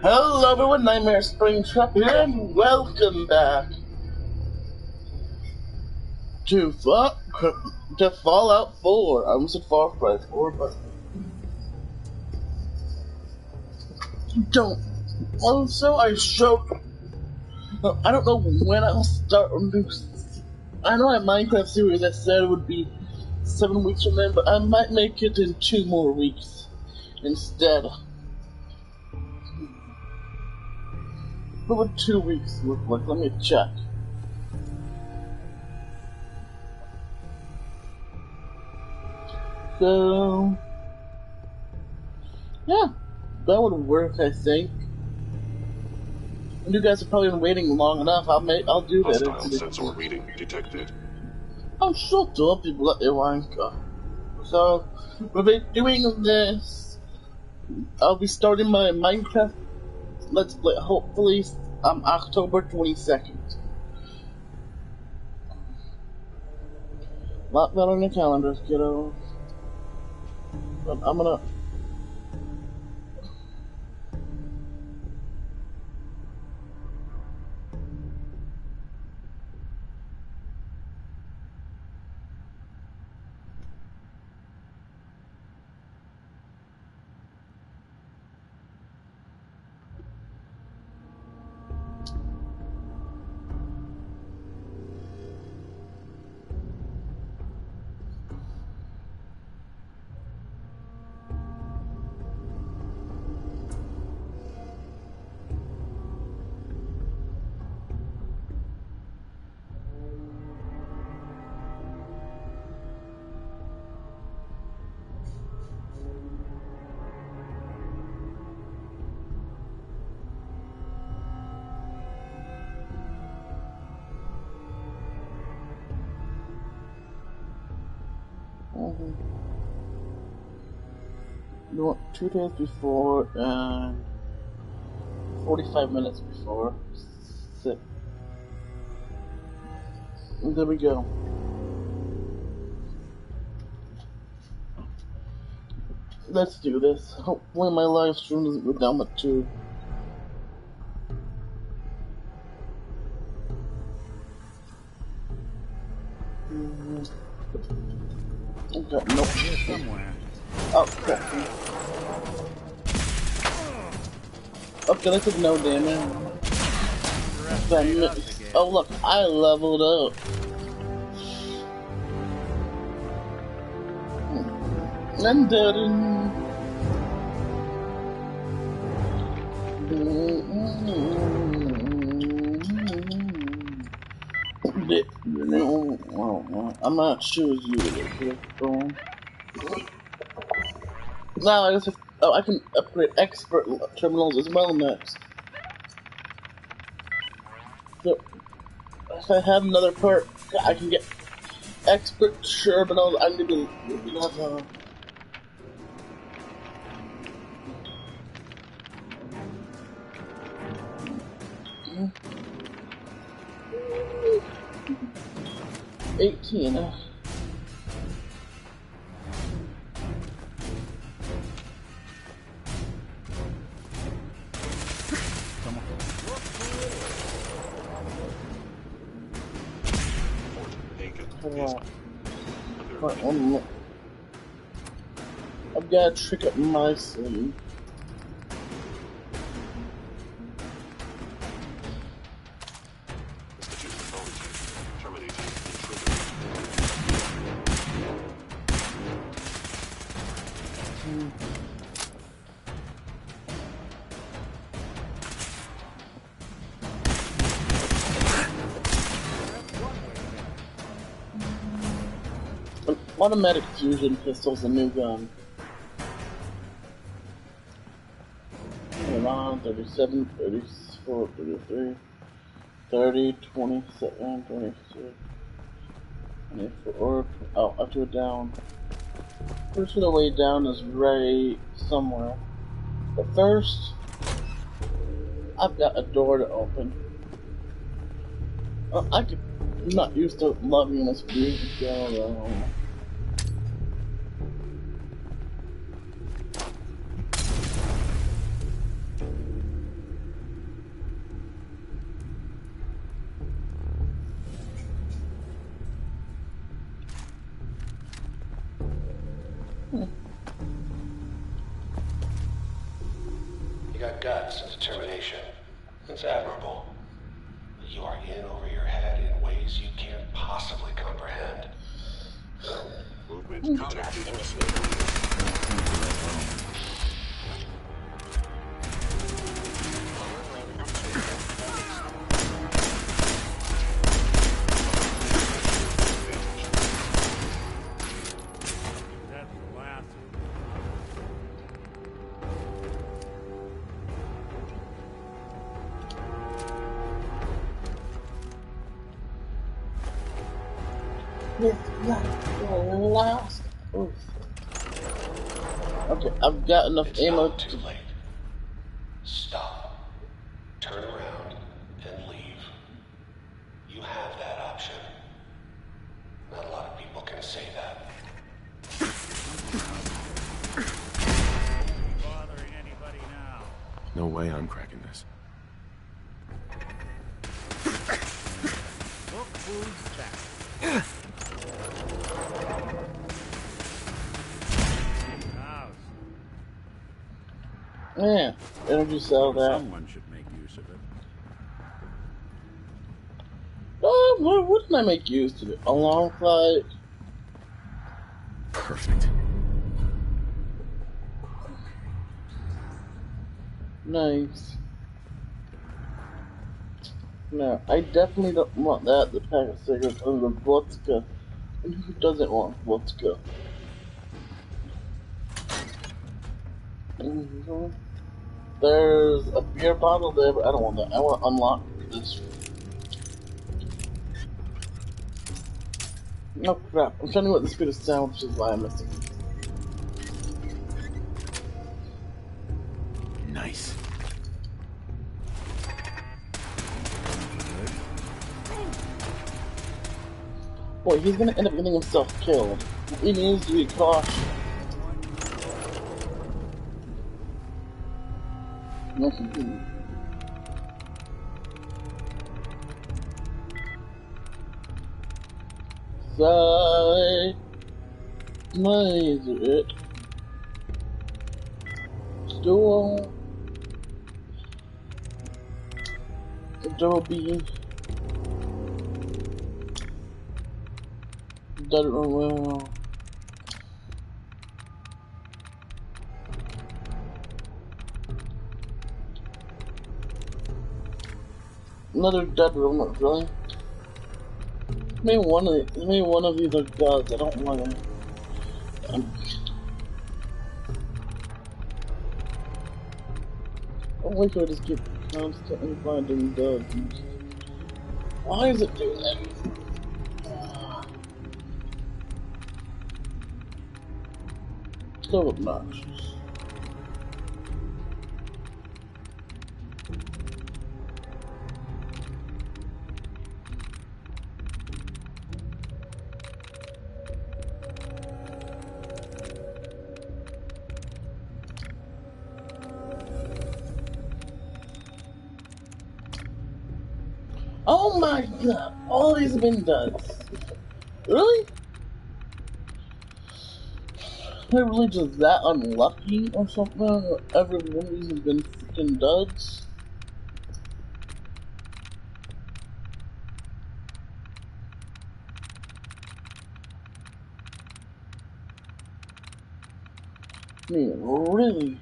Hello everyone, Nightmare Springtrap here, and welcome back to Fallout 4. I almost said Far Cry 4, but don't. Also, I don't know when I'll start a new. I know my Minecraft series I said it would be 7 weeks from then, but I might make it in 2 more weeks instead. What would 2 weeks look like? Let me check. So, yeah, that would work, I think. And you guys have probably been waiting long enough. I'll do that. Hostile sensor reading detected. Oh, shut up, you bloody wanker. So, we'll be doing this. I'll be starting my Minecraft Let's Play, hopefully, October 22nd. Lot better on the calendars, kiddo. But I'm gonna... You want 2 days before and 45 minutes before. Sit. And there we go. Let's do this. Hopefully my live stream doesn't go down but 2. Okay, nope. Here somewhere. Oh, crap. Okay, that took no damage. Oh, look, I leveled up. I'm dead. I'm not sure you. Now I guess I can upgrade expert terminals as well next. So if I have another perk, I can get expert terminals. I'm gonna have 18. I've got a trick up my sleeve. Automatic fusion pistol's a new gun. Hold on, 37, 34, 33, 30, 27, 26, 24. Oh, I have to go down. First, the way down is right somewhere. But first, I've got a door to open. I'm not used to loving this music though. You got guts and determination. It's admirable. But you are in over your head in ways you can't possibly comprehend. Movement detected. Last. Oof. Okay, I've got enough It's ammo not to. too late. Stop. Turn around and leave. You have that option. Not a lot of people can say that. Bothering anybody now? No way I'm cracking this. Look who's back. House. Yeah, energy cell that. Someone should make use of it. Oh, what wouldn't I make use of it? A long flight. Perfect. Nice. No, I definitely don't want that. The pack of cigarettes and the vodka. And who doesn't want vodka? There's a beer bottle there, but I don't want that. I want to unlock this. Oh crap! I'm trying to get the speed of sound, which is why I'm missing. Nice. Boy, he's gonna end up getting himself killed. He needs to be cautious. Side laser it. Door. Adobe. Done it well. Another dead room, really? Maybe one of these are gods. I don't want to. I wish I just keep constantly finding gods. Why is it doing that? So obnoxious. Oh my god, all these have been done. Really? Am I really just that unlucky or something? Every one of these has been freaking duds? I mean, really?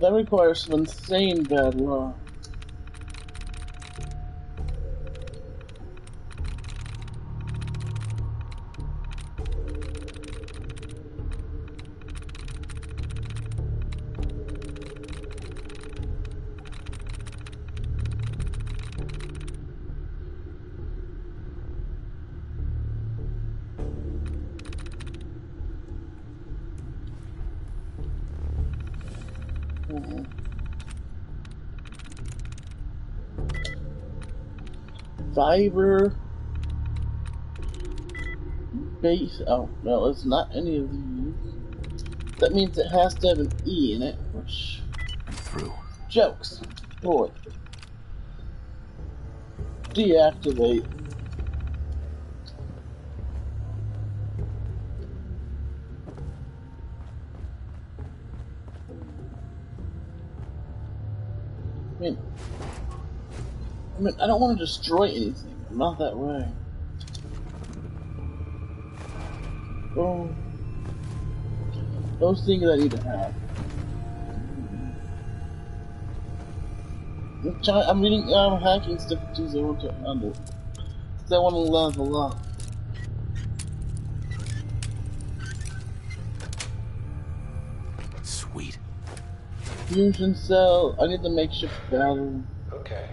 That requires some insane bad luck. Fiber. Base. Oh, no, it's not any of these. That means it has to have an E in it, which. I'm through. Jokes. Boy. Deactivate. I mean, I don't want to destroy anything. I'm not that way. Oh, those things I need to have. I'm reading hacking stuff because I want to under. Because I want to level up. Sweet. Fusion cell. I need the makeshift battery. Okay,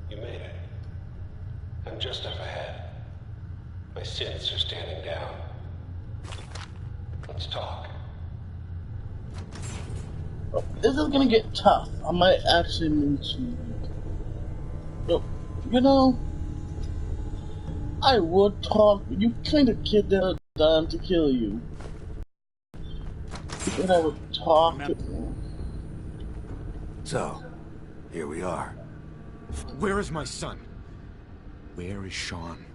you made it. I'm just up ahead. My synths are standing down. Let's talk. Oh, this is gonna get tough. I might actually mention it. But, you know, I would talk, but you kind of kidnapped them to kill you. And I would talk to So, here we are. Where is my son? Where is Sean?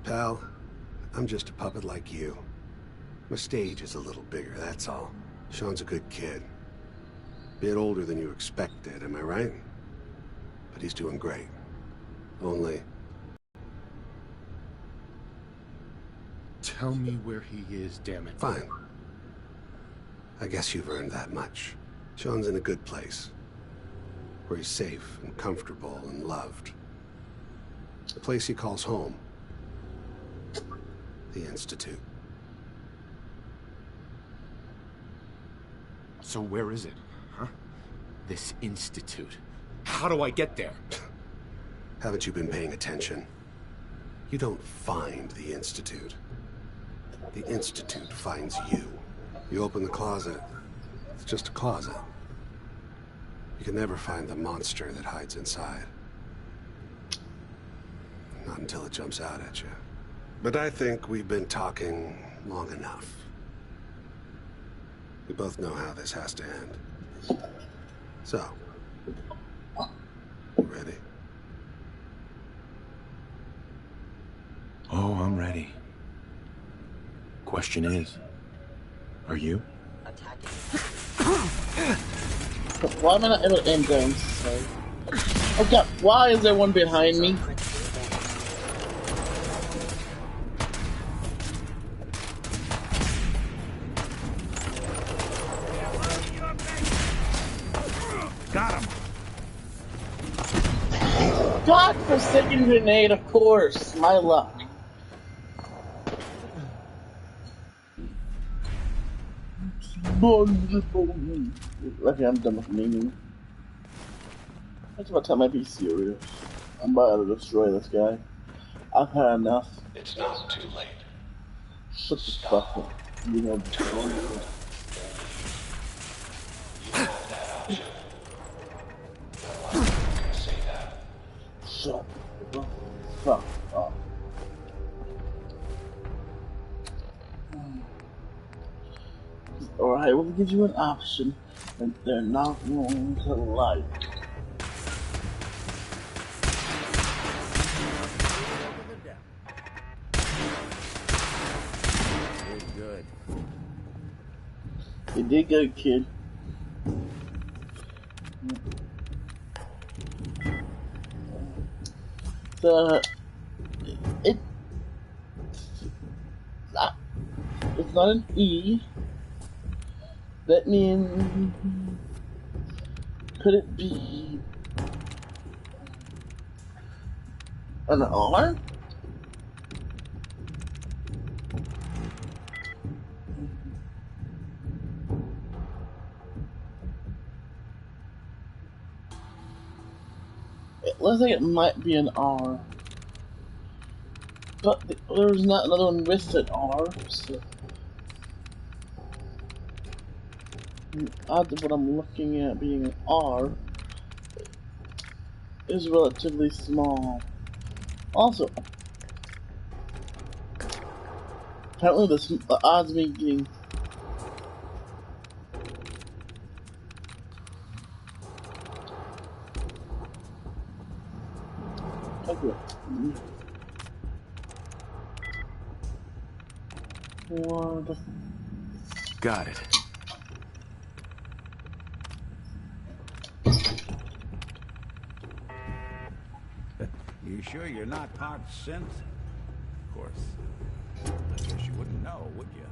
Pal, I'm just a puppet like you. My stage is a little bigger, that's all. Sean's a good kid. Bit older than you expected, am I right? But he's doing great. Only... Tell me where he is, damn it. Fine. I guess you've earned that much. Sean's in a good place. Where he's safe and comfortable and loved. A place he calls home. The Institute. So where is it, huh? This institute. How do I get there? Haven't you been paying attention? You don't find the Institute. The Institute finds you. You open the closet, it's just a closet. You can never find the monster that hides inside. Not until it jumps out at you. But I think we've been talking long enough. We both know how this has to end. So, you ready? Oh, I'm ready. Question is, are you? Why am I not able to aim down? Oh god, why is there one behind me? Got him. God-forsaken grenade, of course. My luck. Okay, I'm done with meaning. It's about time I be serious. I'm about to destroy this guy. I've had enough. It's not too late. Shut the fuck up. You know, Say that. shut the fuck up. Alright, we'll give you an option that they're not going to like. Good. You did good, kid. It's not an E. That means, could it be an R? It looks like it might be an R. But there's not another one with an R, so... The odds of what I'm looking at being an R is relatively small. Also, apparently the odds of me getting okay. What? Got it. You sure you're not part synth? Of course. I guess you wouldn't know, would you?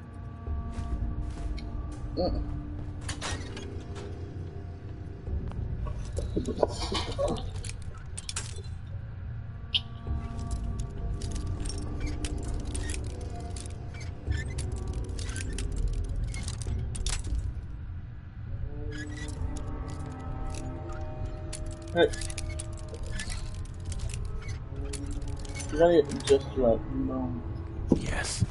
Hey. You gotta get just right, you know. Yes.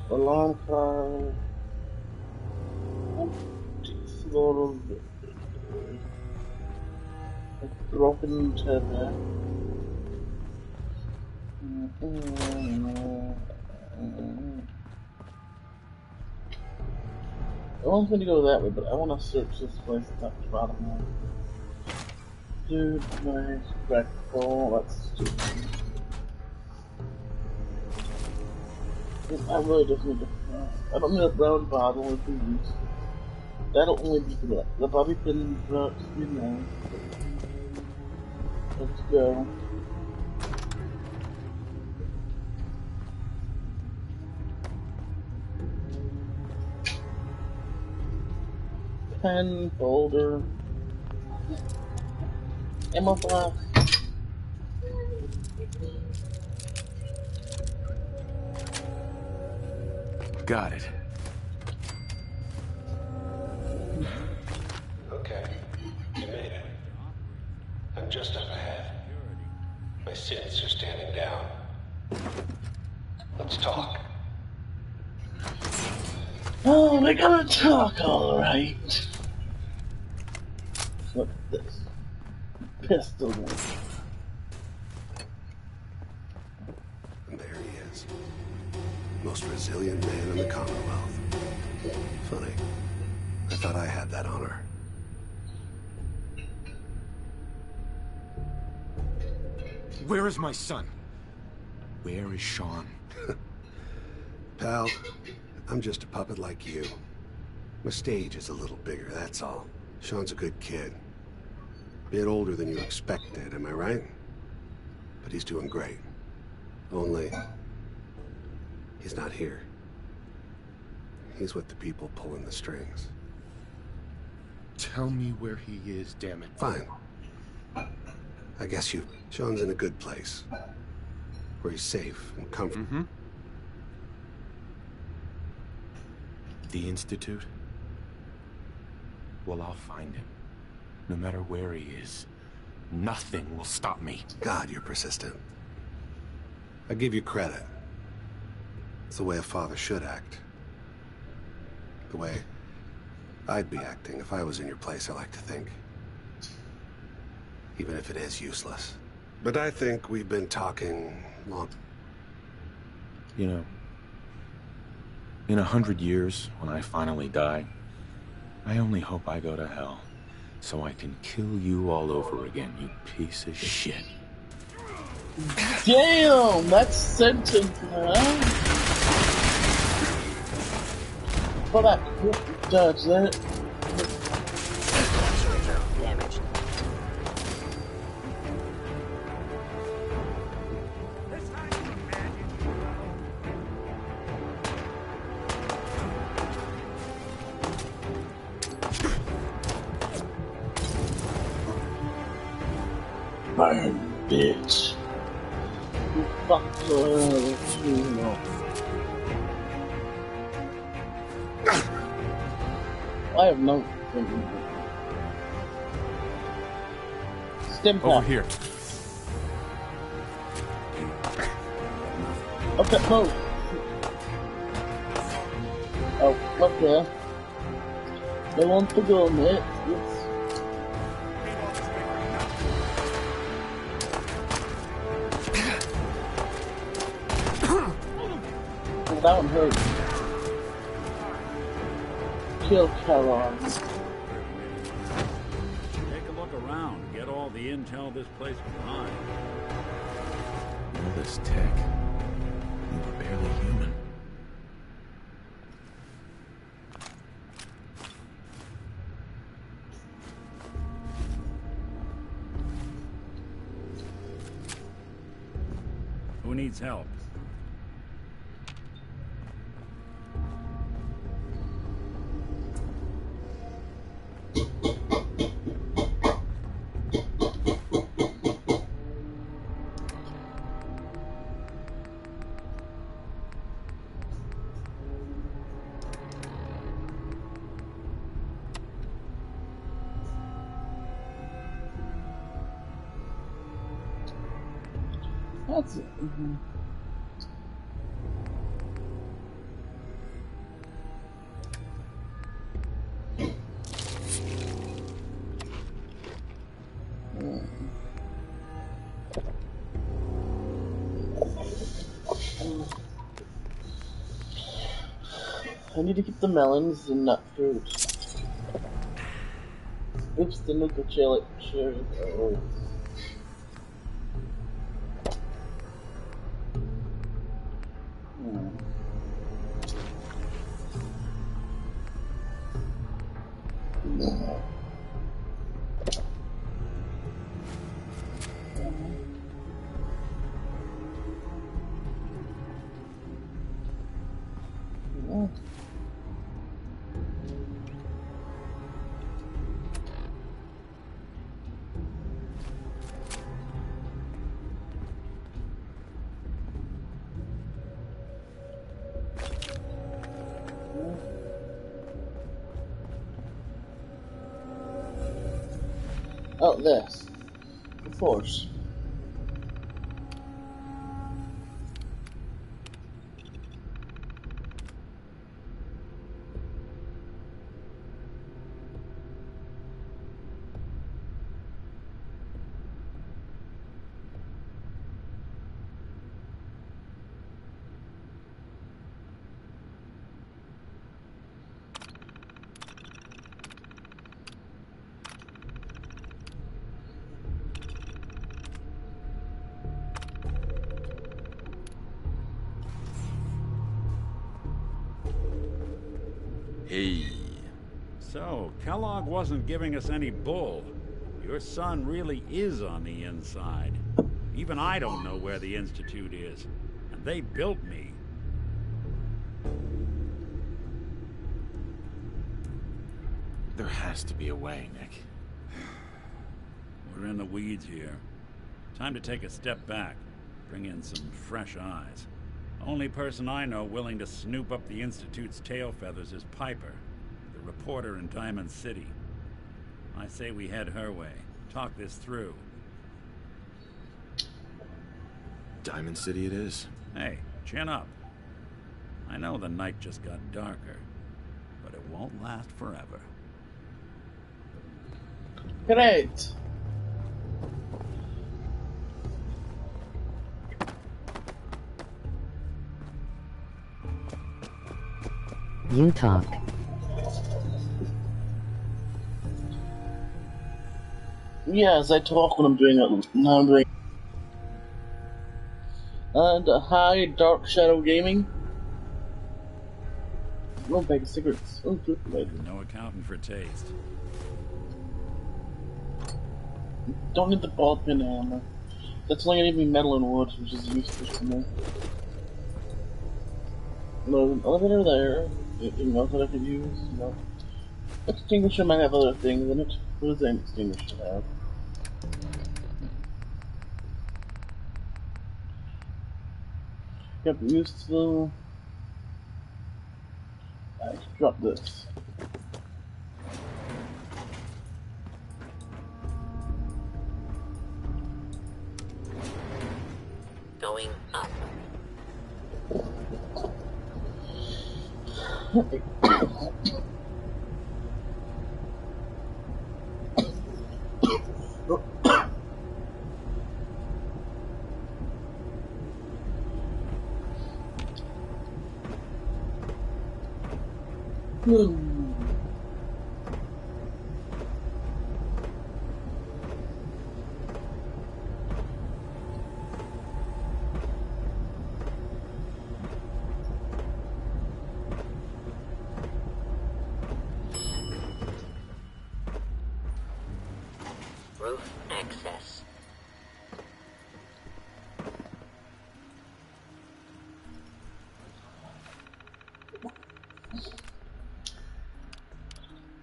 Alarm clock. Sort of broken tether. I want me to go that way, but I want to search this place at the bottom one. Dude, nice, spectacle, that's stupid. I really just need to. I don't need a brown bottle with these. That'll only be for the bobby pin drugs, you know. Let's go. Pen folder. Ammo box. Got it. Okay, you made it. I'm just up ahead. My synths are standing down. Let's talk. Oh, we're gonna talk, alright. What's this? Pistol. And there he is. Most resilient man in the Commonwealth. Funny. I thought I had that honor. Where is my son? Where is Sean? Pal, I'm just a puppet like you. My stage is a little bigger, that's all. Sean's a good kid. Bit older than you expected, am I right? But he's doing great. Only, he's not here. He's with the people pulling the strings. Tell me where he is, damn it. Fine. I guess you... Sean's in a good place. Where he's safe and comfortable. Mm-hmm. The Institute? Well, I'll find him. No matter where he is. Nothing will stop me. God, you're persistent. I give you credit. It's the way a father should act. The way I'd be acting if I was in your place, I like to think. Even if it is useless. But I think we've been talking long. You know, in 100 years, when I finally die, I only hope I go to hell, so I can kill you all over again, you piece of shit. Damn, that's sentence, man. But I couldn't dodge that. Damaged. Burn, bitch. You fucked her, you know. I have no thinking. Stim pack. Over here. Okay, oh. Oh, okay. They want to go, mate. It's... Oh, that one hurt. Kill Kellogg. Take a look around. Get all the intel this place can hide. All this tech. You needs help. That's it. I need to keep the melons and not fruit. Oops, the nuka cherry. Oh. Oh, this. Of course. Hey. So, Kellogg wasn't giving us any bull. Your son really is on the inside. Even I don't know where the Institute is. And they built me. There has to be a way, Nick. We're in the weeds here. Time to take a step back. Bring in some fresh eyes. Only person I know willing to snoop up the Institute's tail feathers is Piper, the reporter in Diamond City. I say we head her way. Talk this through. Diamond City it is. Hey, chin up. I know the night just got darker, but it won't last forever. Great. You talk. Yes, I talk when I'm doing it. Now I'm doing. And hi, Dark Shadow Gaming. No bag of cigarettes. Oh, good lady. No accounting for taste. Don't need the ball pin hammer. That's only gonna give me metal and wood, which is useless to me. No, an elevator there. Anything else that I could use? No. Extinguisher might have other things in it. What does an extinguisher have? Yep, useful. I should drop this. Going up. Roof access.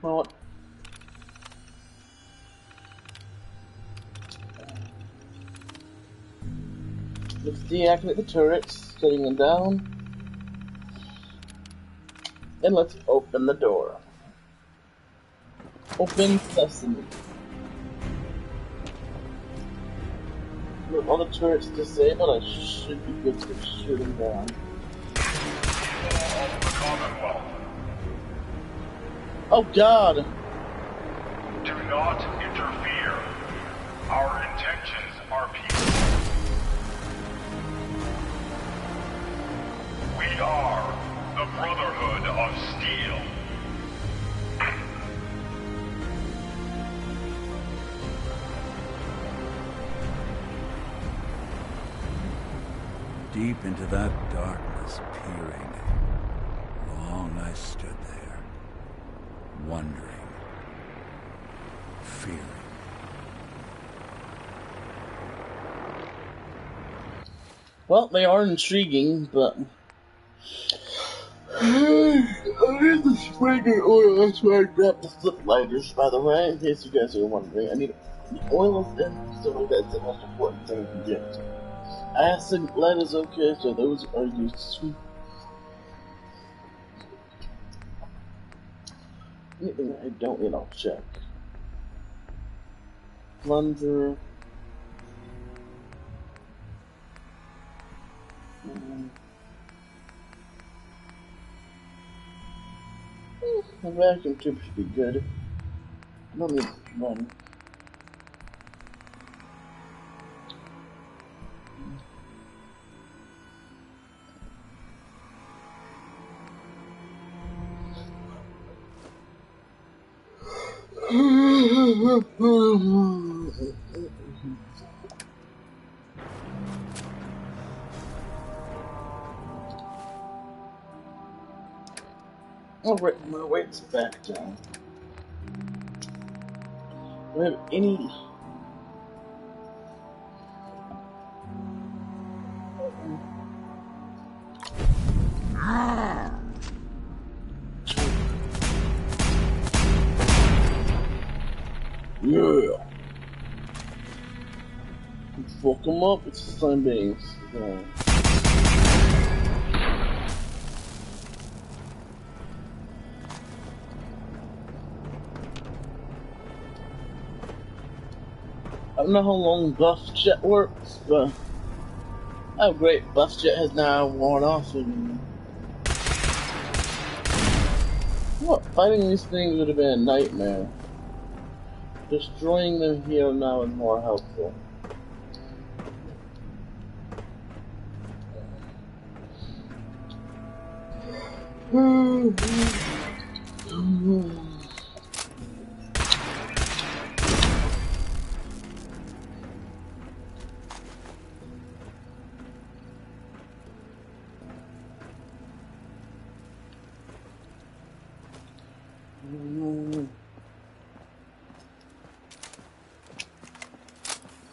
Well, let's deactivate the turrets, setting them down, and let's open the door. Open sesame. With all the turrets disabled, I should be good to shoot them down. Oh God! Do not interfere. Our intentions are peaceful. We are the Brotherhood of Steel. Deep into that darkness peering, long I stood there, wondering, fearing. Well, they are intriguing, but I need the Springer oil. That's why I grabbed the flip lighters, by the way, in case you guys are wondering. I need the oil is in, so that's the most important thing you can get. Acid, lead is okay, so those are useful. Anything I don't need, I'll check. Plunger. The vacuum tube should be good. I don't need money. Alright, my weight's back down. Do I have any... Yeah! Fuck them up, it's the same beings. Yeah. I don't know how long Buff Jet works, but how great Buff Jet has now worn off. And what? Fighting these things would have been a nightmare. Destroying them here now is more helpful.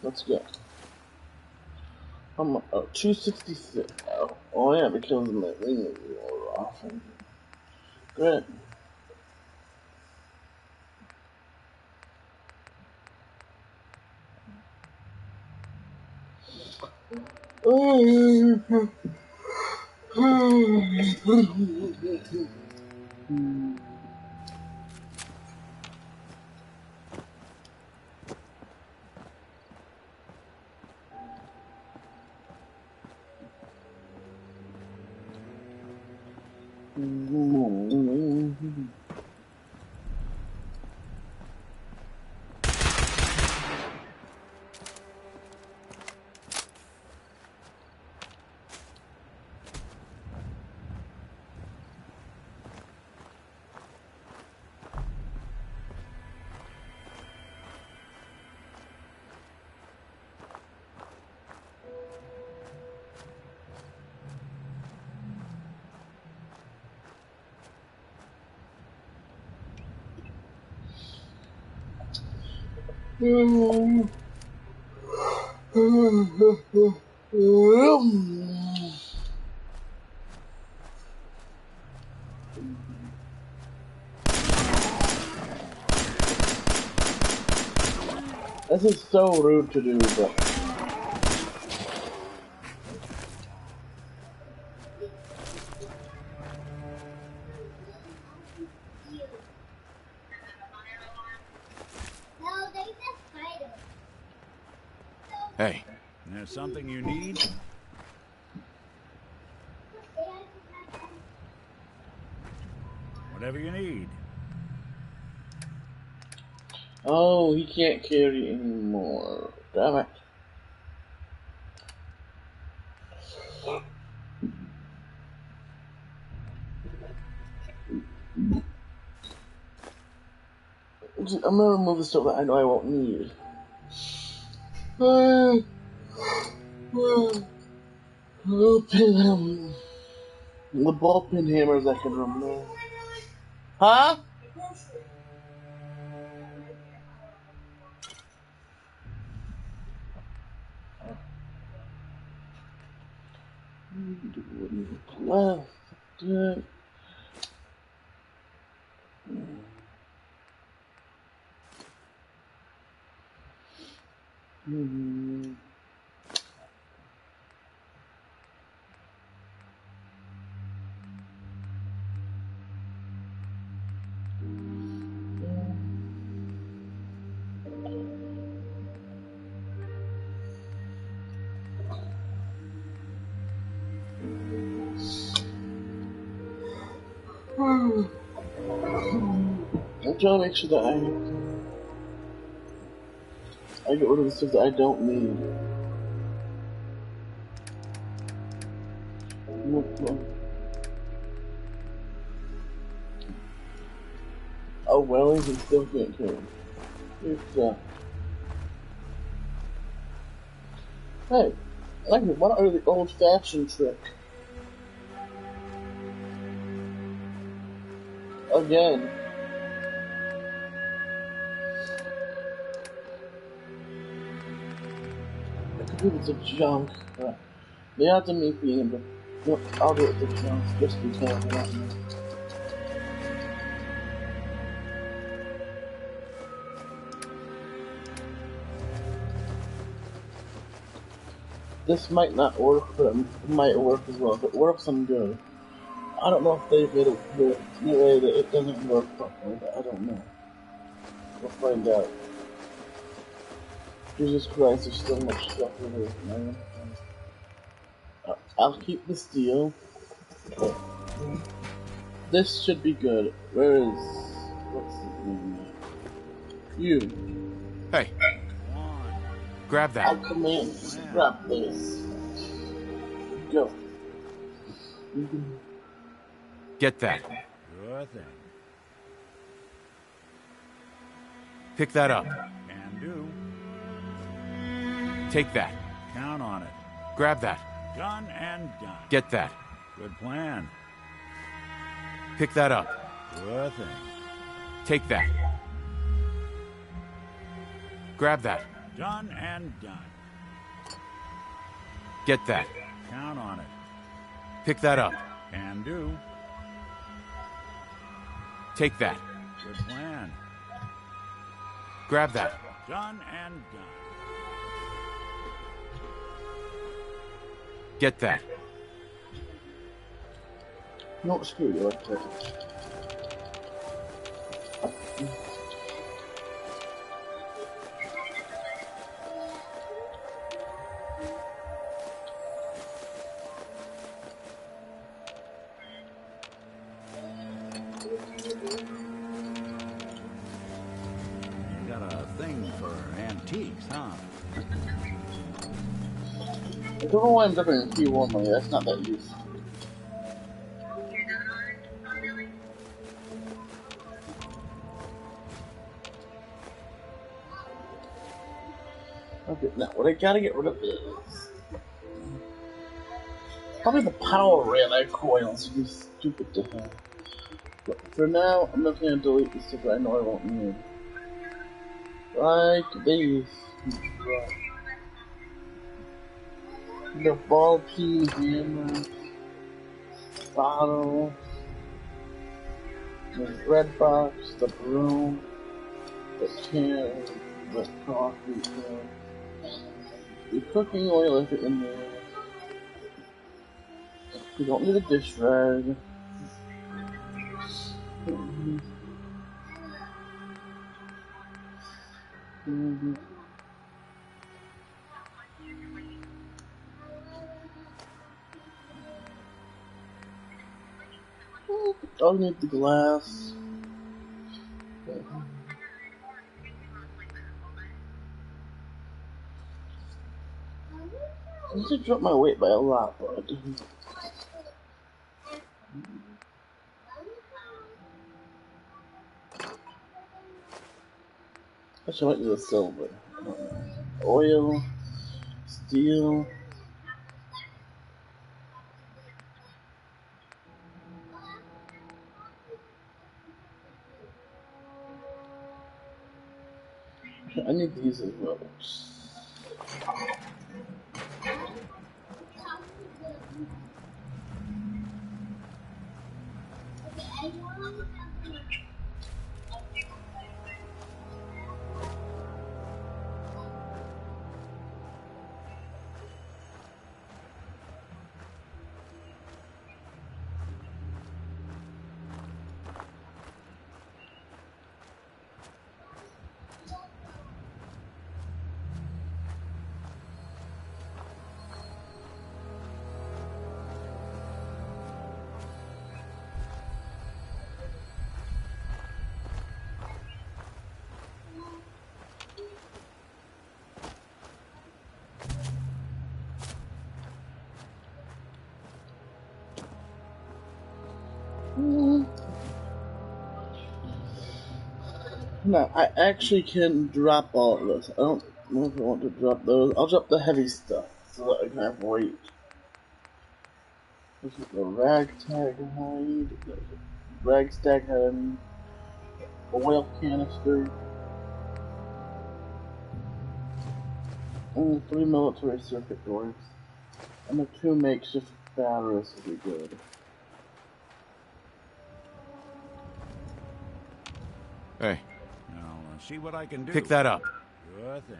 Let's go. I'm 266. Oh yeah, because my ring is more often. Great. This is so rude to do, but... Hey. There's something you need? Whatever you need. Oh, he can't carry anymore. Damn it. I'm gonna remove the stuff that I know I won't need. The ball pin hammers I can remove. Huh? Well, good. I'm trying to make sure that I get rid of the stuff that I don't need. Oh well, he can still get killed. Hey, I like it. Why not the old-fashioned trick? Again. The computer's a junk. They have to make me, but no, I'll do it the junk just because I don't know. This might not work, but it might work as well. If it works, I'm good. I don't know if they made it the way that it doesn't work properly, but I don't know. We'll find out. Jesus Christ, there's so much stuff in here, man. I'll keep the steel. This should be good. Where is... what's his name? You. Hey. Grab that. I'll command. Grab this. Go. Get that. Sure thing. Pick that up. Can do. Take that. Count on it. Grab that. Done and done. Get that. Good plan. Pick that up. Sure thing. Take that. Grab that. Done and done. Get that. Count on it. Pick that up. Can do. Take that. Good plan. Grab that. Done and done. Get that. No, screw you. Antiques, huh? I don't know why I'm dropping in P1 money, that's not that useful. Okay, now what I gotta get rid of is probably the power relay coils. It'd be stupid to have. But for now, I'm not gonna delete the stuff that I know I won't need. Like these. The ball peen hammer, bottle, the red box, the broom, the can, the coffee. The cooking oil is in there. We don't need a dish rag. I'll need the glass. I need to drop my weight by a lot, but I might do the silver. Oil, steel. I need these as well. No, I actually can drop all of this. I don't know if I want to drop those. I'll drop the heavy stuff so that I can have weight. This is the ragtag hide, the ragtag hide, oil canister, and 3 military circuit boards. And the 2 makeshift batteries will be good. Hey. I'll see what I can do. Pick that up. Sure thing.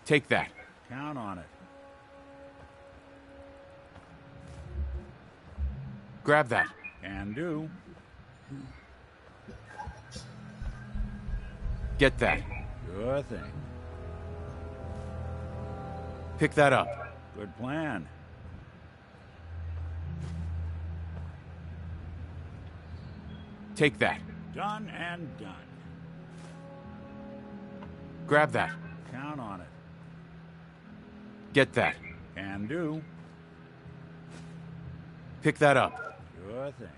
Take that. Count on it. Grab that. Can do. Get that. Sure thing. Pick that up. Good plan. Take that. Done and done. Grab that. Count on it. Get that. Can do. Pick that up. Sure thing.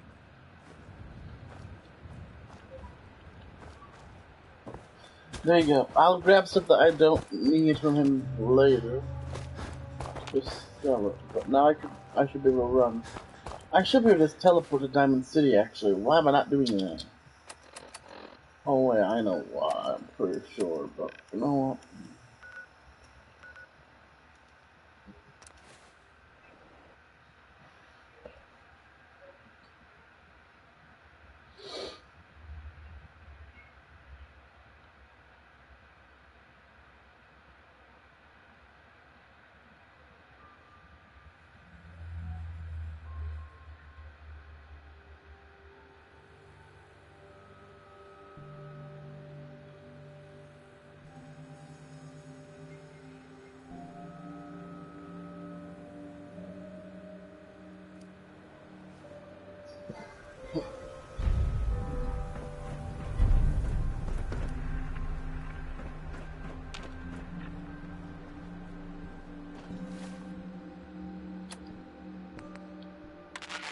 There you go. I'll grab stuff that I don't need from him later. Just sell it. But now I should be able to run. I should be able to teleport to Diamond City actually. Why am I not doing that? Oh wait, I know why, I'm pretty sure, but you know what?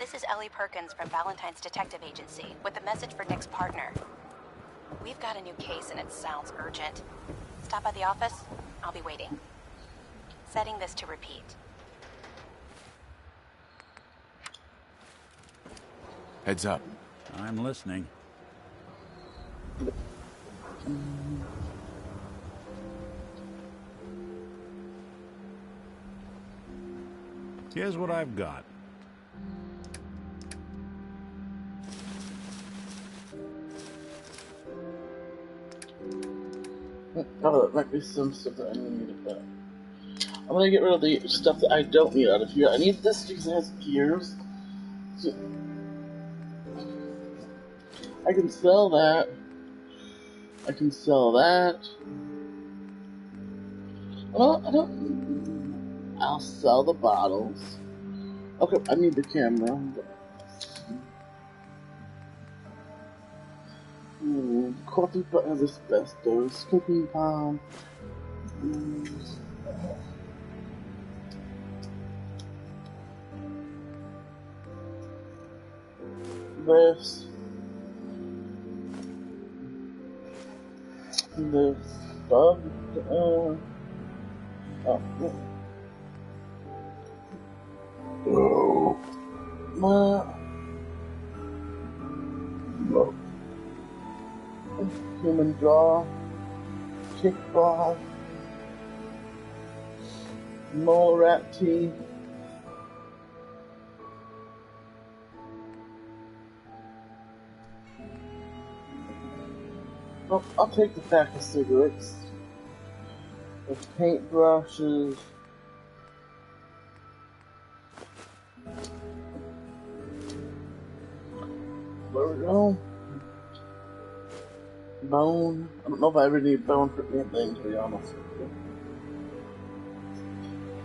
This is Ellie Perkins from Valentine's Detective Agency with a message for Nick's partner. We've got a new case and it sounds urgent. Stop by the office. I'll be waiting. Setting this to repeat. Heads up. I'm listening. Here's what I've got. Oh, there might be some stuff that I need, but I'm gonna get rid of the stuff that I don't need out of here. I need this because it has gears. So I can sell that. I can sell that. Well, I don't. I'll sell the bottles. Okay, I need the camera. Coffee pot has asbestos. Cooking palm. This. The bug. Oh. Human jaw, kickball, mole rat teeth, I'll take the pack of cigarettes, the paintbrushes, there we go. Bone. I don't know if I ever need bone for anything, to be honest with you.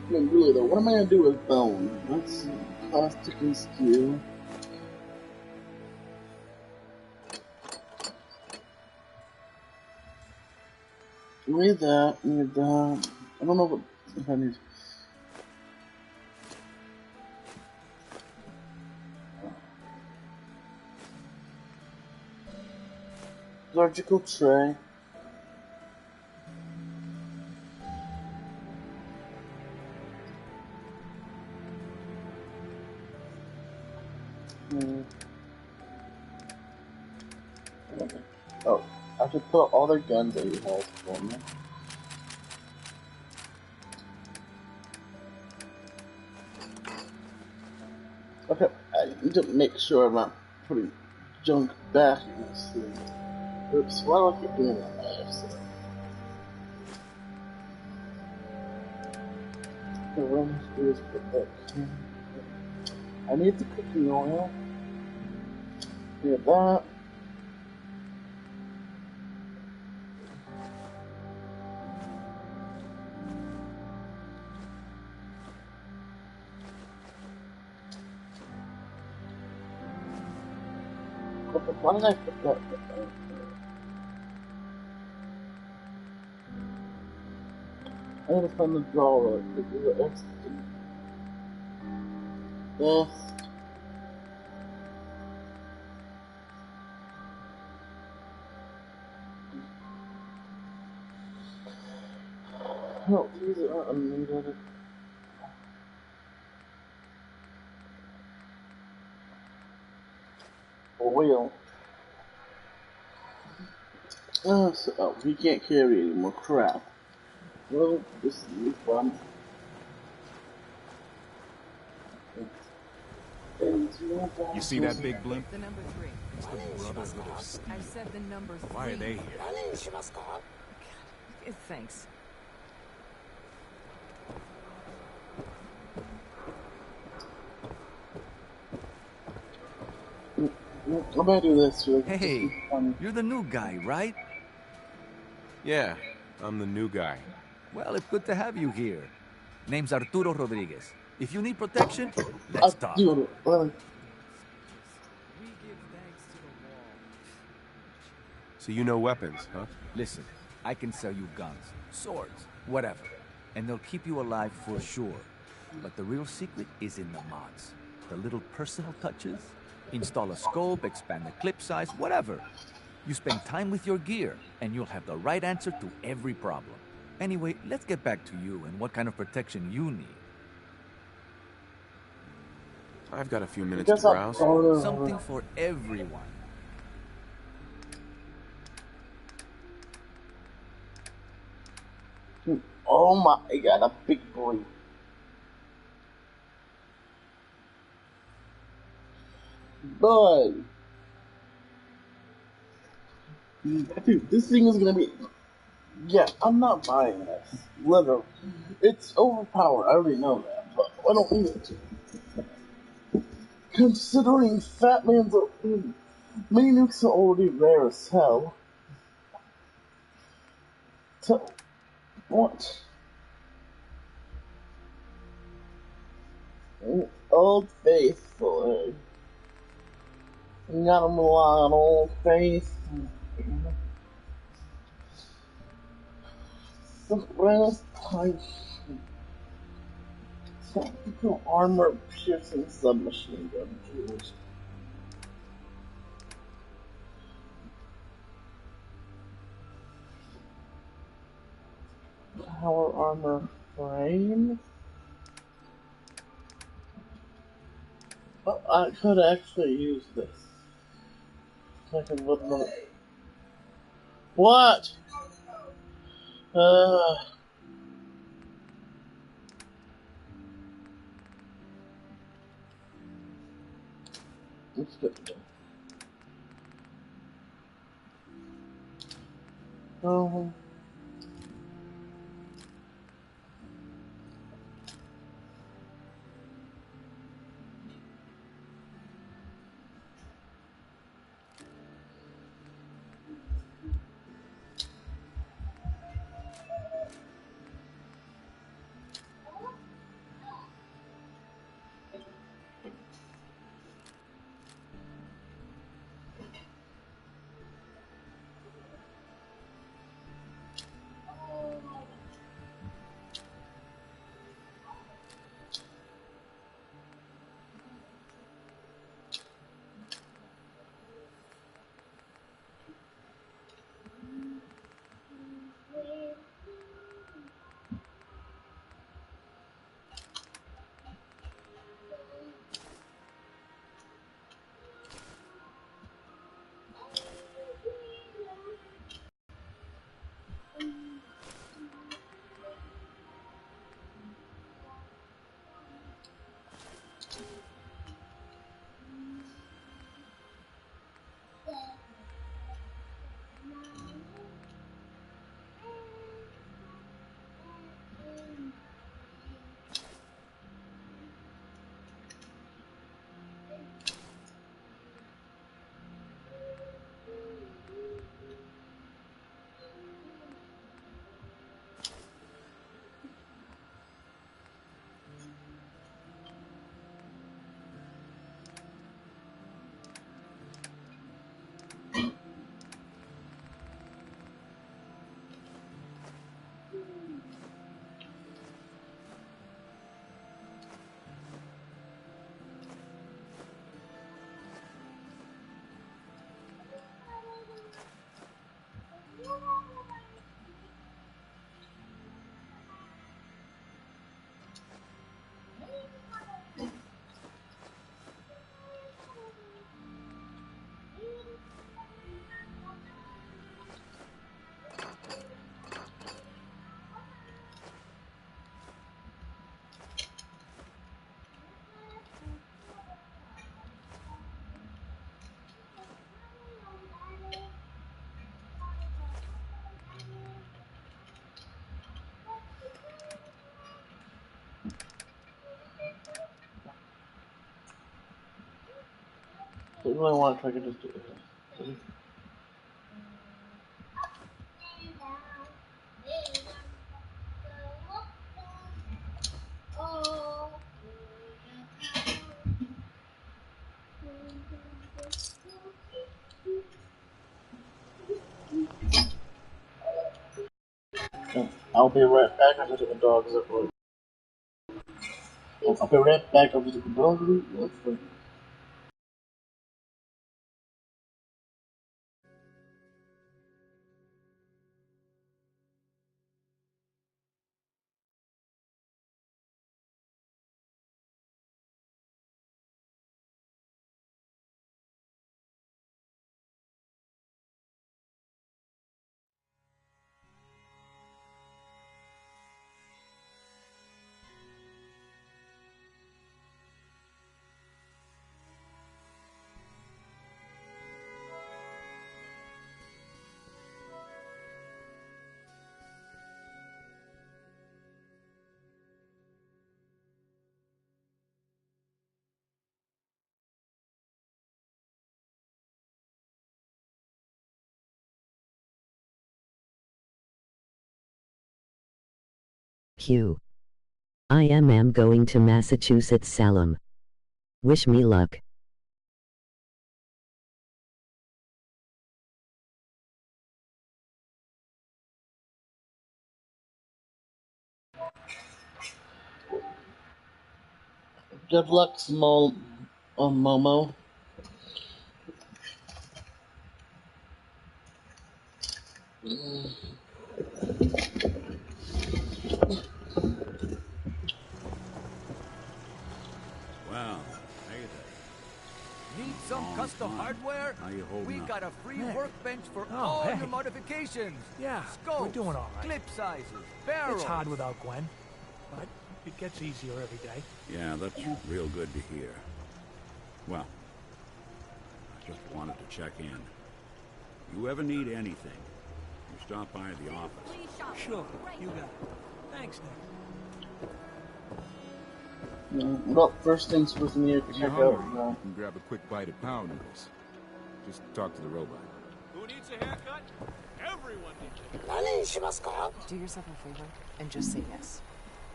I mean, really though, what am I gonna do with bone? That's plastic and steel. Need that, need that. I don't know if I need. Surgical tray. Oh, I should put all their guns that he has for me. Okay, I need to make sure I'm not putting junk back in this thing. Oops, why do I keep doing that? So what I'm going to do is put that in. I need the cooking oil. Get that. Why did I put that? I need to find the drawer. Yes. No, these are unneeded. Oil. So, we can't carry any more crap. Well, this is fun. You see that big blimp? The number 3. It's the Brotherhood of Steel. I said the number 3. Why are they here? Thanks. I'm gonna do this. Hey, you're the new guy, right? Yeah, I'm the new guy. Well, it's good to have you here. Name's Arturo Rodriguez. If you need protection, let's talk. Do it. So you know weapons, huh? Listen, I can sell you guns, swords, whatever. And they'll keep you alive for sure. But the real secret is in the mods. The little personal touches. Install a scope, expand the clip size, whatever. You spend time with your gear, and you'll have the right answer to every problem. Anyway, let's get back to you and what kind of protection you need. I've got a few minutes to browse. Something for everyone. Oh my god, a big boy. Boy. Dude, this thing is gonna be Yeah, I'm not buying this. Literally. It's overpowered, I already know that, but I don't need it to. Considering Fat Man's mini nukes are already rare as hell. So, what? Old Faithful, You gotta rely on Old Faithful. The rarest type. Tactical armor piercing submachine gun tools. Power armor frame? Oh, I could actually use this. I could look at it. What? Uh, let's get it. Oh. I really want to try to just do this. I'll be right back. I'm gonna take the dogs up. I'll be right back. I'm gonna take the dogs. Let's wait. Q. I am going to Massachusetts Salem. Wish me luck. Good luck, small Momo. Well, hey there. Need some Long custom time. hardware? How you holding We up? got a free Hey. workbench for Oh, all hey. your modifications. Yeah, Scopes, we're doing all right. clip sizes, barrels. It's hard without Gwen, but it gets easier every day. Yeah, that's real good to hear. Well, I just wanted to check in. You ever need anything, you stop by the office. Sure, you got it. Thanks, Nick. Well, first things first, we need to If you're check hungry, out. you can grab a quick bite of pound noodles. Just talk to the robot. Who needs a haircut? Everyone needs a Do yourself a favor and just say yes.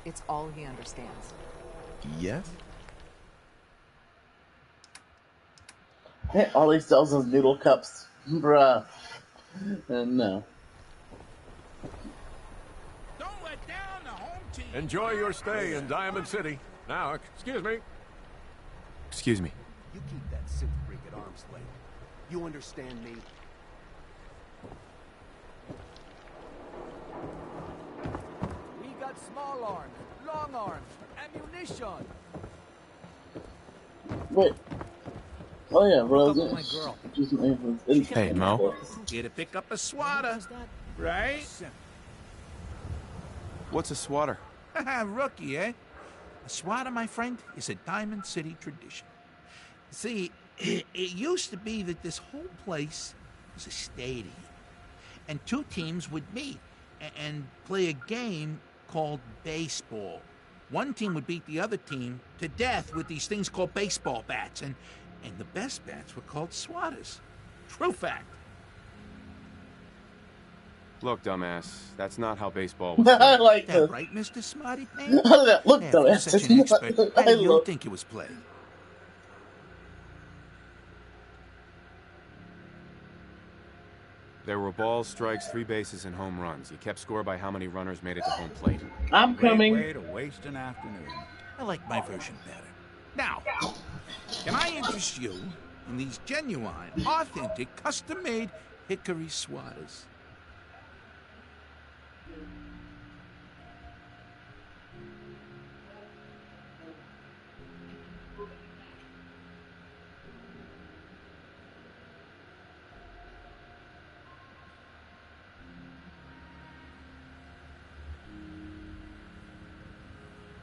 It's all he understands. Yes? Hey, all he sells is noodle cups. Bruh. No. Don't let down the home team. Enjoy your stay in Diamond City. Now, excuse me. Excuse me. You keep that synth freak at arm's length. You understand me? We got small arms, long arms, ammunition. Wait. Oh yeah, bro. Look up my girl. Hey, Mo. Here to pick up a swatter, right? What's a swatter? Rookie, eh? A swatter, my friend, is a Diamond City tradition. See, it used to be that this whole place was a stadium, and two teams would meet and play a game called baseball. One team would beat the other team to death with these things called baseball bats, and the best bats were called swatters. True fact. Look, dumbass, that's not how baseball was I played. like That this. right, Mr. Smarty Pants? Look, Yeah, though, if you're such an expert, how do you think it was played? There were balls, strikes, 3 bases, and home runs. You kept score by how many runners made it to home plate. I'm coming. Great way to waste an afternoon. I like my version better. Now, can I interest you in these genuine, authentic, custom-made hickory swatters?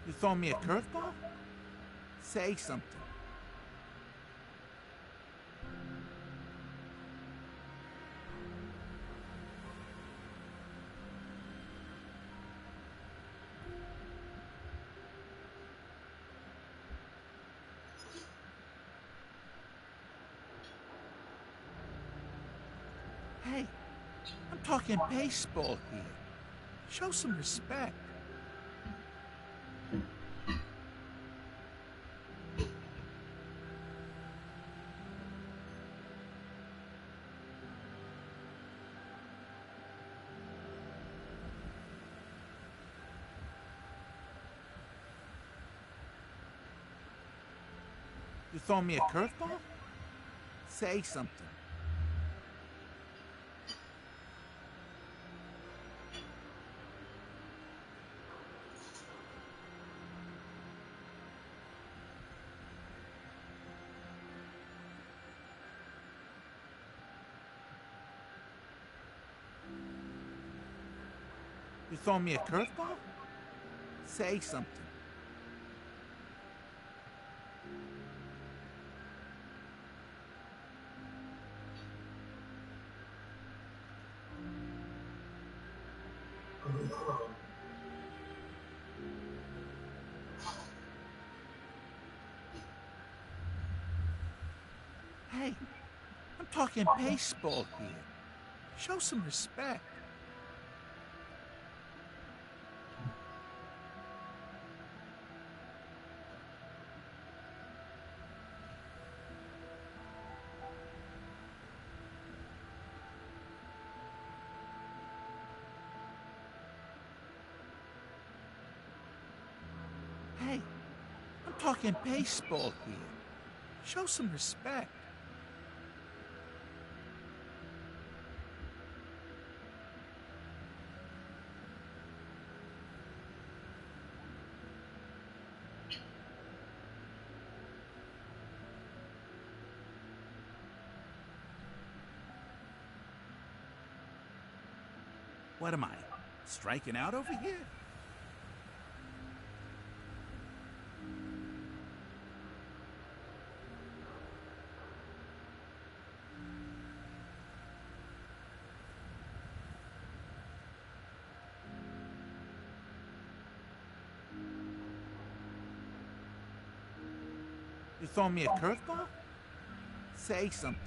You throw me a curveball? Say something. Hey, I'm talking baseball here. Show some respect. You throw me a curveball? Say something. You throw me a curveball? Say something. Hey, I'm talking baseball here. Show some respect. Hey, I'm talking baseball here. Show some respect. What am I, striking out over here? You throwing me a curveball? Say something.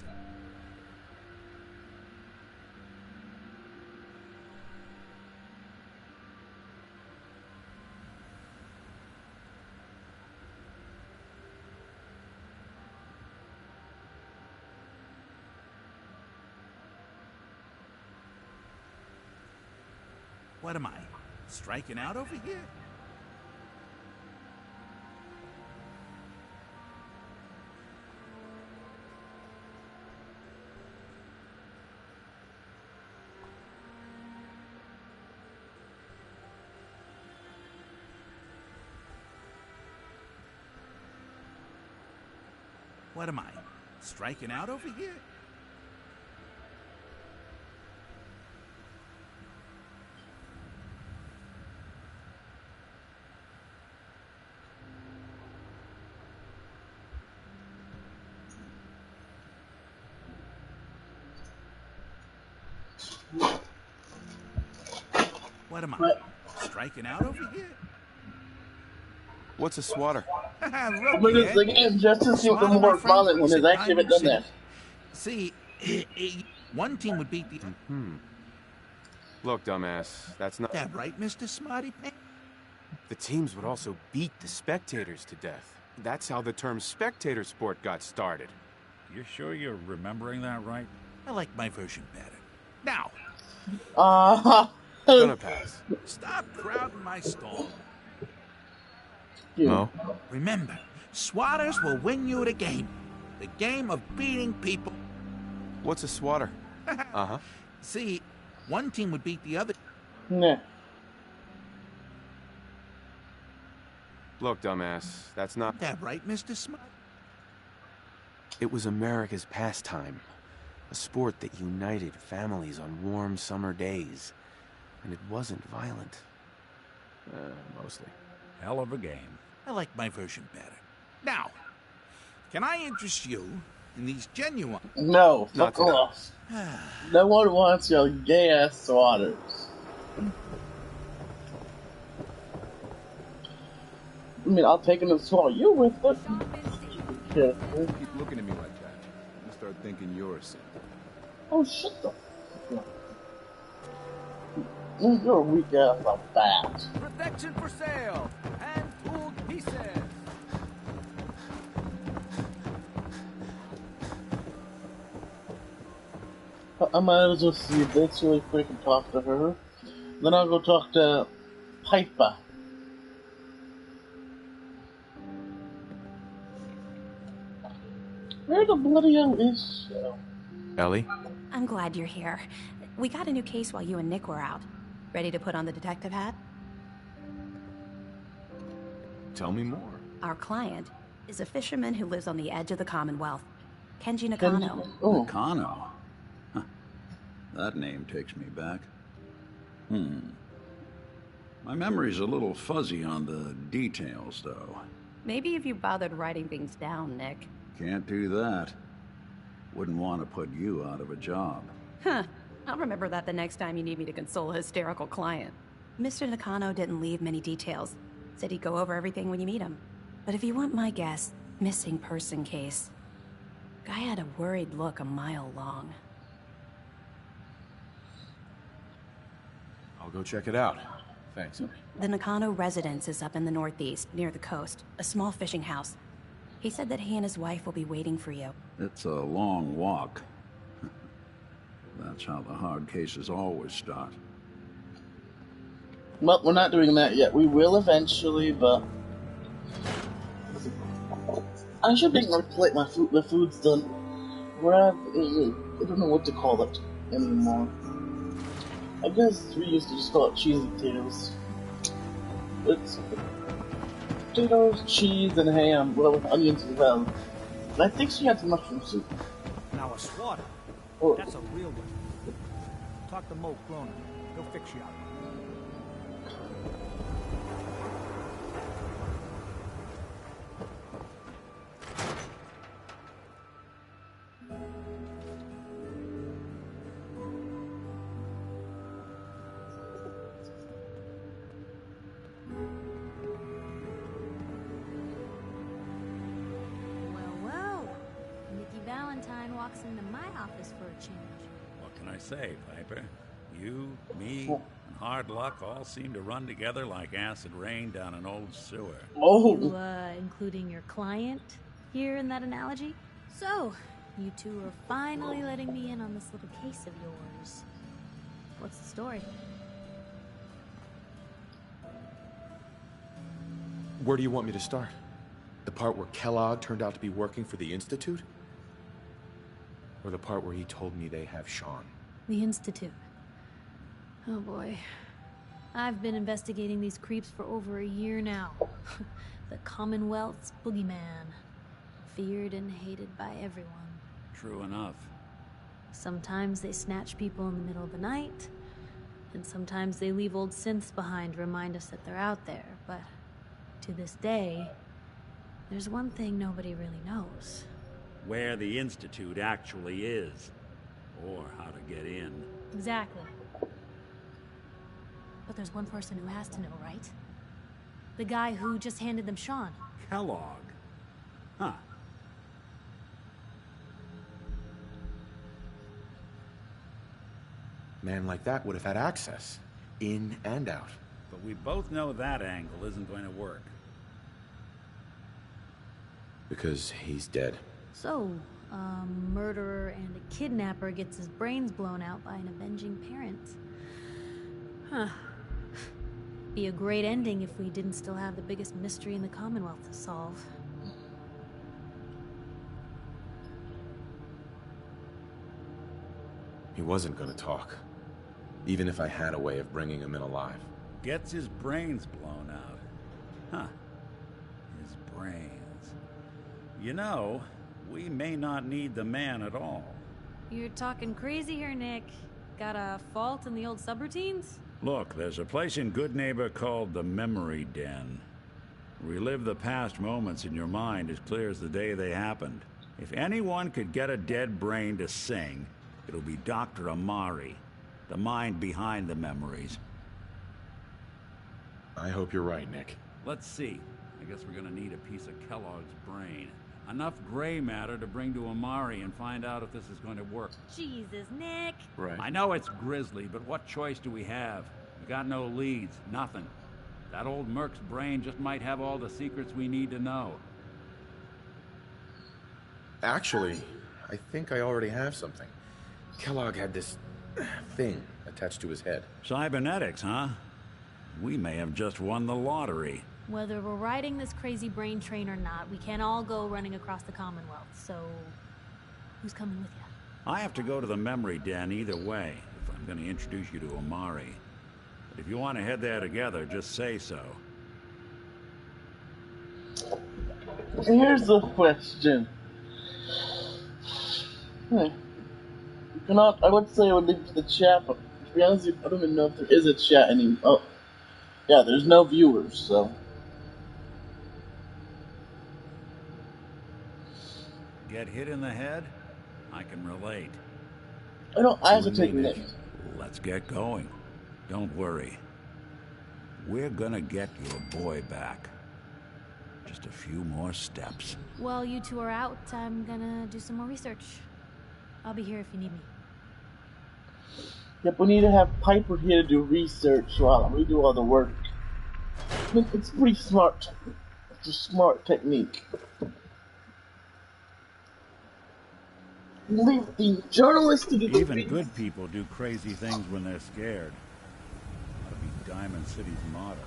What am I, striking out over here? What am I, striking out over here? What am I, striking out over here? What's a swatter? I'm gonna sing it just to see what the more violent one is. I actually haven't done that. See, one team would beat the... Look, dumbass, that's not... That right, Mr. Smarty Pants? The teams would also beat the spectators to death. That's how the term spectator sport got started. You sure you're remembering that right? I like my version better. Now! Gonna pass. Stop crowding my stall. No. Remember, swatters will win you the game. The game of beating people. What's a swatter? Uh-huh. See, one team would beat the other. Nah. Look, dumbass, that's not... That right, Mr. Smart? It was America's pastime. A sport that united families on warm summer days. And it wasn't violent. Mostly. Hell of a game. I like my version better. Now, can I interest you in these genuine... No, fuck off. No one wants your gay-ass swatters. I mean, I'll take them and swallow you with it. Keep looking at me like that. I'm gonna start thinking you're a simp. Oh, shut the fuck up. You're a weak ass like that. Protection for sale! Hand-tooled pieces! I might as well see this really quick and talk to her. Then I'll go talk to Piper. Where the bloody hell is she? Ellie? I'm glad you're here. We got a new case while you and Nick were out. Ready to put on the detective hat? Tell me more. Our client is a fisherman who lives on the edge of the Commonwealth. Kenji Nakano. Oh. Nakano? Huh. That name takes me back. My memory's a little fuzzy on the details, though. Maybe if you bothered writing things down, Nick. Can't do that. Wouldn't want to put you out of a job. Huh. I'll remember that the next time you need me to console a hysterical client. Mr. Nakano didn't leave many details. Said he'd go over everything when you meet him. But if you want my guess, missing person case. Guy had a worried look a mile long. I'll go check it out. Thanks. The Nakano residence is up in the northeast, near the coast. A small fishing house. He said that he and his wife will be waiting for you. It's a long walk. That's how the hard cases always start. Well, we're not doing that yet. We will eventually, but I should make my plate. The food's done. Where I don't know what to call it anymore. I guess we used to just call it cheesy potatoes. It's potatoes, cheese, and ham, well, with onions as well. And I think she had some mushroom soup. Now a swatter. Oh. That's a real one. Talk to Mo Cronin. He'll fix you out. Walks into my office for a change. What can I say, Piper? You, me, and hard luck all seem to run together like acid rain down an old sewer. Oh! You, including your client here in that analogy? So, you two are finally letting me in on this little case of yours. What's the story? Where do you want me to start? The part where Kellogg turned out to be working for the Institute? Or the part where he told me they have Sean? The Institute. Oh boy. I've been investigating these creeps for over a year now. The Commonwealth's boogeyman. Feared and hated by everyone. True enough. Sometimes they snatch people in the middle of the night, and sometimes they leave old synths behind to remind us that they're out there, but to this day, there's one thing nobody really knows. Where the Institute actually is, or how to get in. Exactly. But there's one person who has to know, right? The guy who just handed them Sean. Kellogg? Huh. Man like that would have had access, in and out. But we both know that angle isn't going to work. Because he's dead. So, a murderer and a kidnapper gets his brains blown out by an avenging parent. Huh. Be a great ending if we didn't still have the biggest mystery in the Commonwealth to solve. He wasn't gonna talk. Even if I had a way of bringing him in alive. Gets his brains blown out. Huh. His brains. You know, we may not need the man at all. You're talking crazy here, Nick. Got a fault in the old subroutines? Look, there's a place in Good Neighbor called the Memory Den. Relive the past moments in your mind as clear as the day they happened. If anyone could get a dead brain to sing, it'll be Dr. Amari, the mind behind the memories. I hope you're right, Nick. Let's see. I guess we're gonna need a piece of Kellogg's brain. Enough gray matter to bring to Amari and find out if this is going to work. Jesus, Nick. Right. I know it's grisly, but what choice do we have? We got no leads, nothing. That old Merc's brain just might have all the secrets we need to know. Actually, I think I already have something. Kellogg had this thing attached to his head. Cybernetics, huh? We may have just won the lottery. Whether we're riding this crazy brain train or not, we can't all go running across the Commonwealth, so who's coming with you? I have to go to the Memory Den either way, if I'm going to introduce you to Amari. But if you want to head there together, just say so. Here's the question. I would say I would leave it to the chat, but to be honest, I don't even know if there is a chat anymore. Oh, yeah, there's no viewers, so. Get hit in the head? I can relate. I have to take Nick. Let's get going. Don't worry. We're gonna get your boy back. Just a few more steps. While you two are out, I'm gonna do some more research. I'll be here if you need me. Yep, we need to have Piper here to do research while we do all the work. I mean, it's pretty smart. It's a smart technique. Leave the journalists to do the Even good people do crazy things when they're scared. That'll be Diamond City's motto.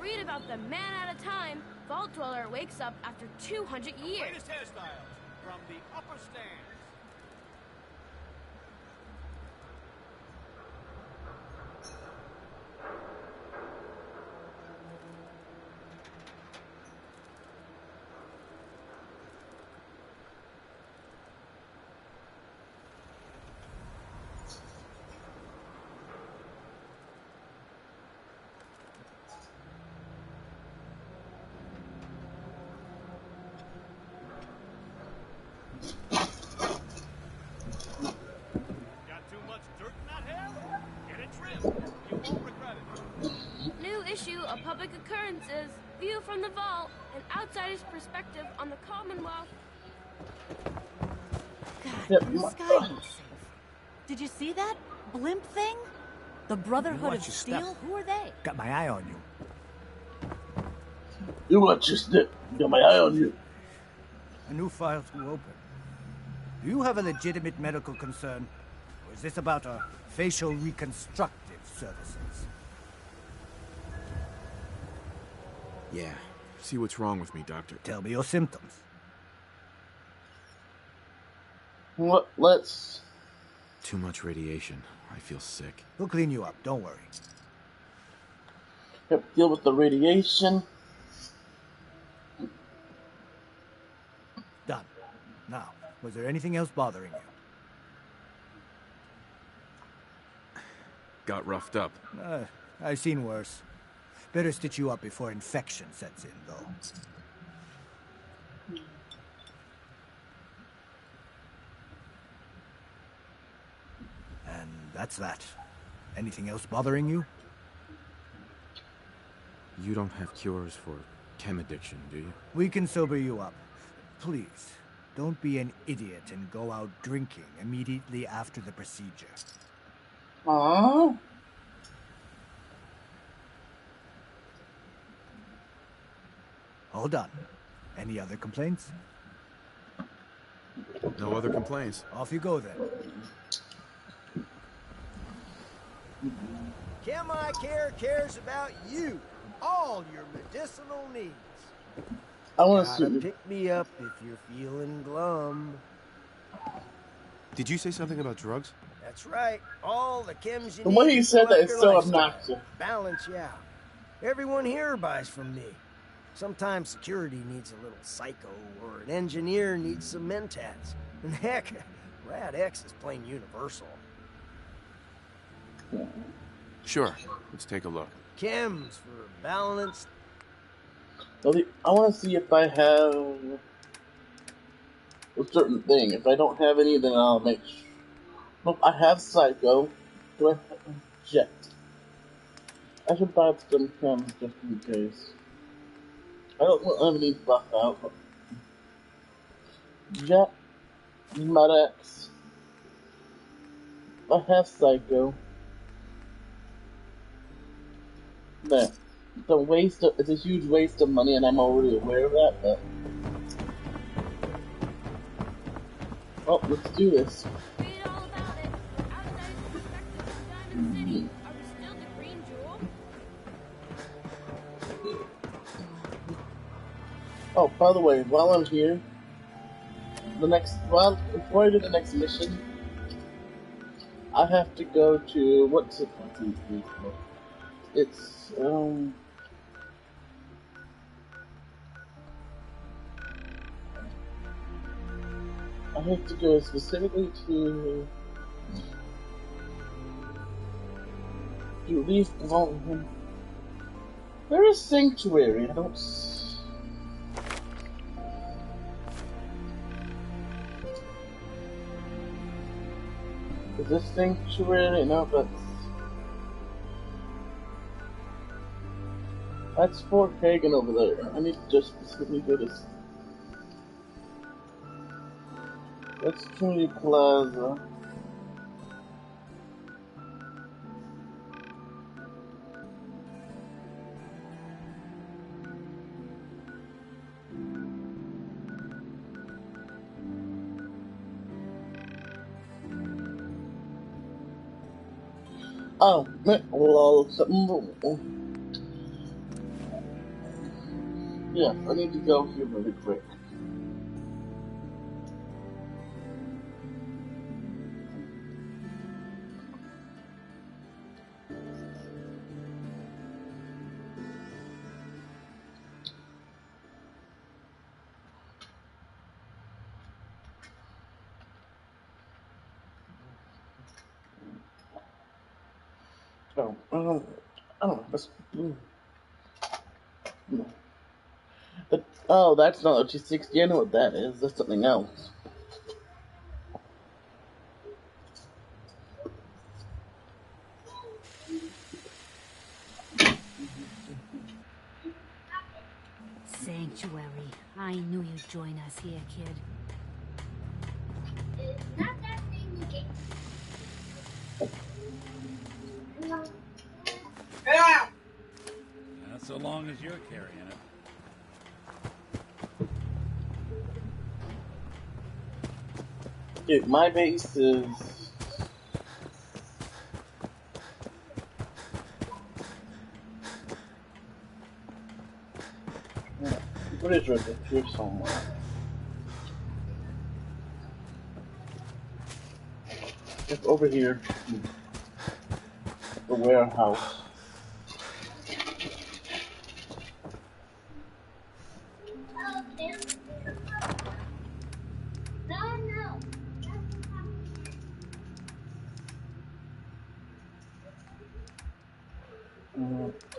Read about the man at a time. Vault Dweller wakes up after 200 years. Latest hairstyles from the upper stands. New issue of Public Occurrences. View from the vault. An outsider's perspective on the Commonwealth. God, this guy looks safe. Did you see that blimp thing? The Brotherhood of Steel? Who are they? Got my eye on you. You watch your step. Got my eye on you. A new file to open. Do you have a legitimate medical concern? Or is this about our facial reconstructive services? Yeah. See what's wrong with me, Doctor. Tell me your symptoms. Let's... Too much radiation. I feel sick. We'll clean you up, don't worry. Have to deal with the radiation. Done. Now, was there anything else bothering you? Got roughed up. I've seen worse. Better stitch you up before infection sets in, though. And that's that. Anything else bothering you? You don't have cures for chem addiction, do you? We can sober you up. Please, don't be an idiot and go out drinking immediately after the procedure. Aww. All done. Any other complaints? No other complaints. Off you go, then. ChemICare cares about you. All your medicinal needs. I want Gotta to pick me up if you're feeling glum. Did you say something about drugs? That's right. All the chems you the need way he to said fill that up is your so lifestyle. obnoxious. Balance you out. Everyone here buys from me. Sometimes security needs a little psycho, or an engineer needs some mentats. And heck, Rad X is plain universal. Sure. Let's take a look. Chems for balanced. I want to see if I have a certain thing. If I don't have any, then I'll make sure. Nope, I have Psycho. Do I have Jet? I should buy some chems just in case. I don't have any buff out. But Jet, Med-X. I have Psycho. There. It's a huge waste of money, and I'm already aware of that, but... Oh, let's do this. Read all about it. Outsider's perspective on Diamond City. Are we still the Green Jewel? Oh, by the way, while I'm here, before I do the next mission, I have to go to, what's it? It's, I have to go specifically to leave the vault. Where is Sanctuary? I don't. Is this Sanctuary? No, that's Fort Hagen over there. I need to just specifically go to. That's Trinity Plaza. Oh, lol, something. Yeah, I need to go here really quick. Oh, I don't know. Oh, that's not OT60. I know what that is. That's something else. Sanctuary. I knew you'd join us here, kid. Not that thing looking. That's so long as you're carrying it. Dude, my base is... What is right here somewhere? It's over here. The warehouse.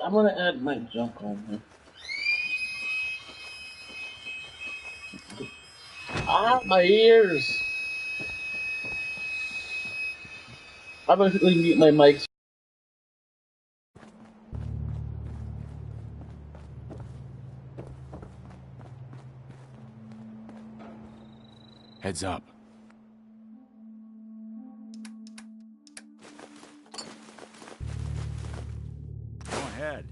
I'm gonna add my junk on here. Ah, my ears! I'm gonna quickly mute my mic. Heads up. Go ahead.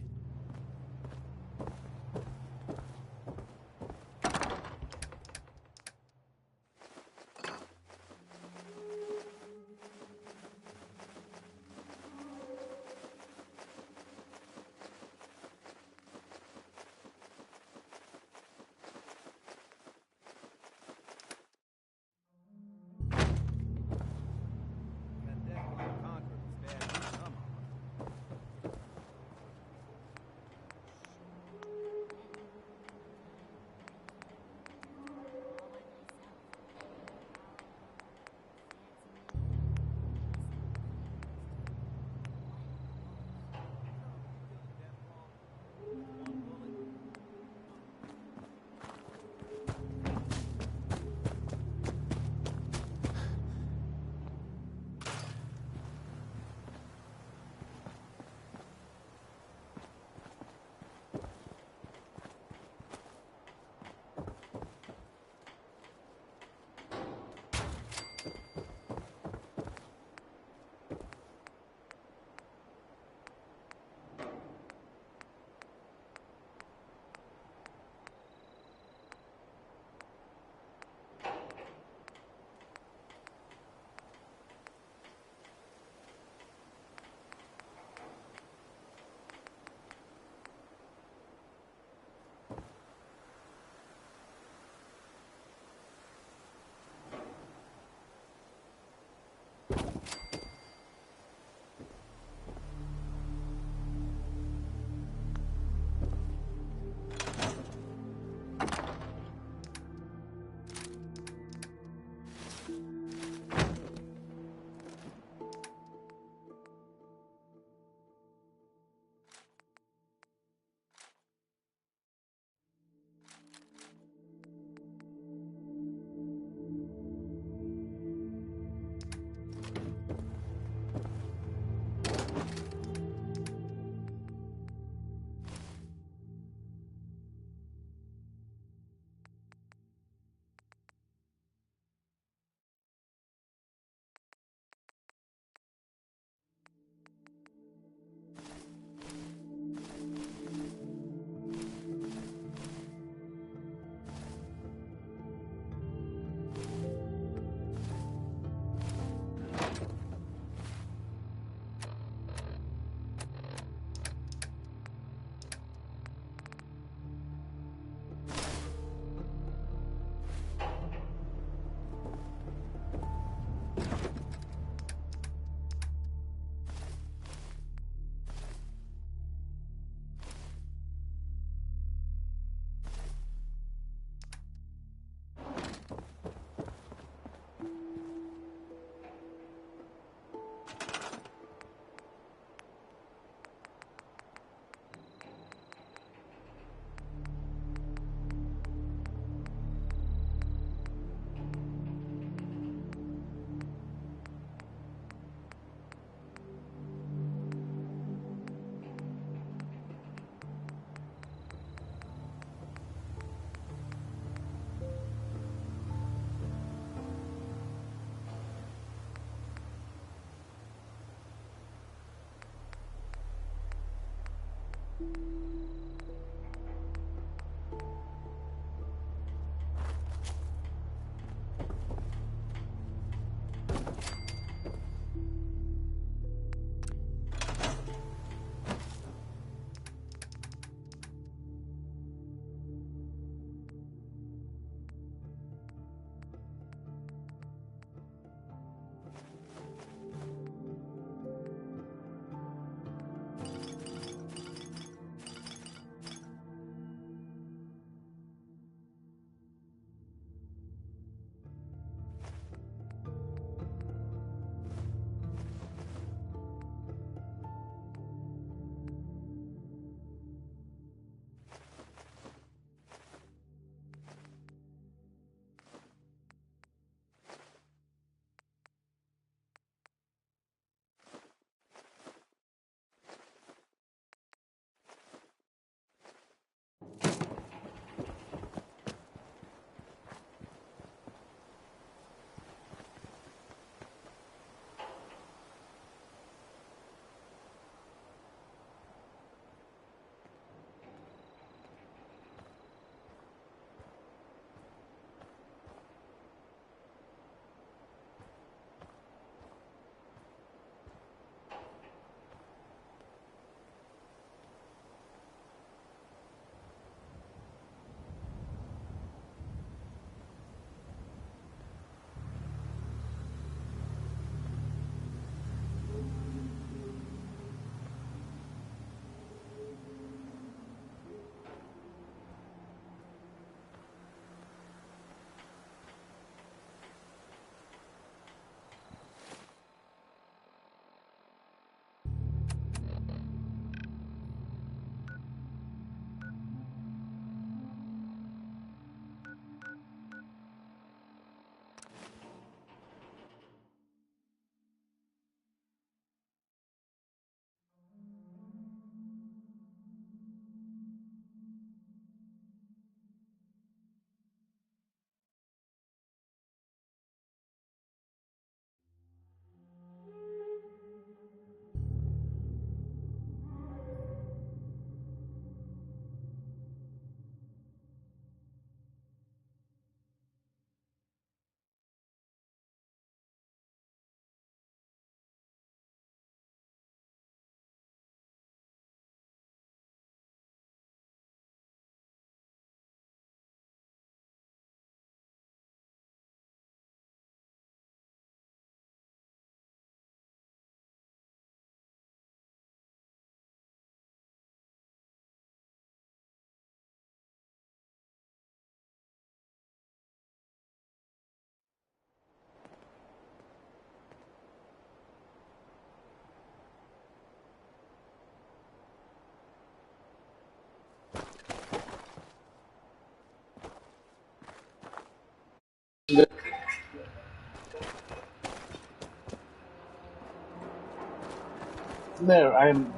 There, I'm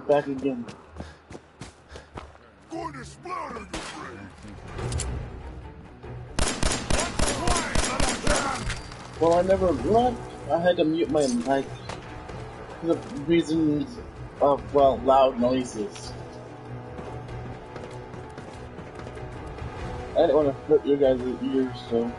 back again. Going to splatter you, friend. Well, I never left. I had to mute my mic for the reasons of, well, loud noises. I didn't want to hurt your guys' ears, so.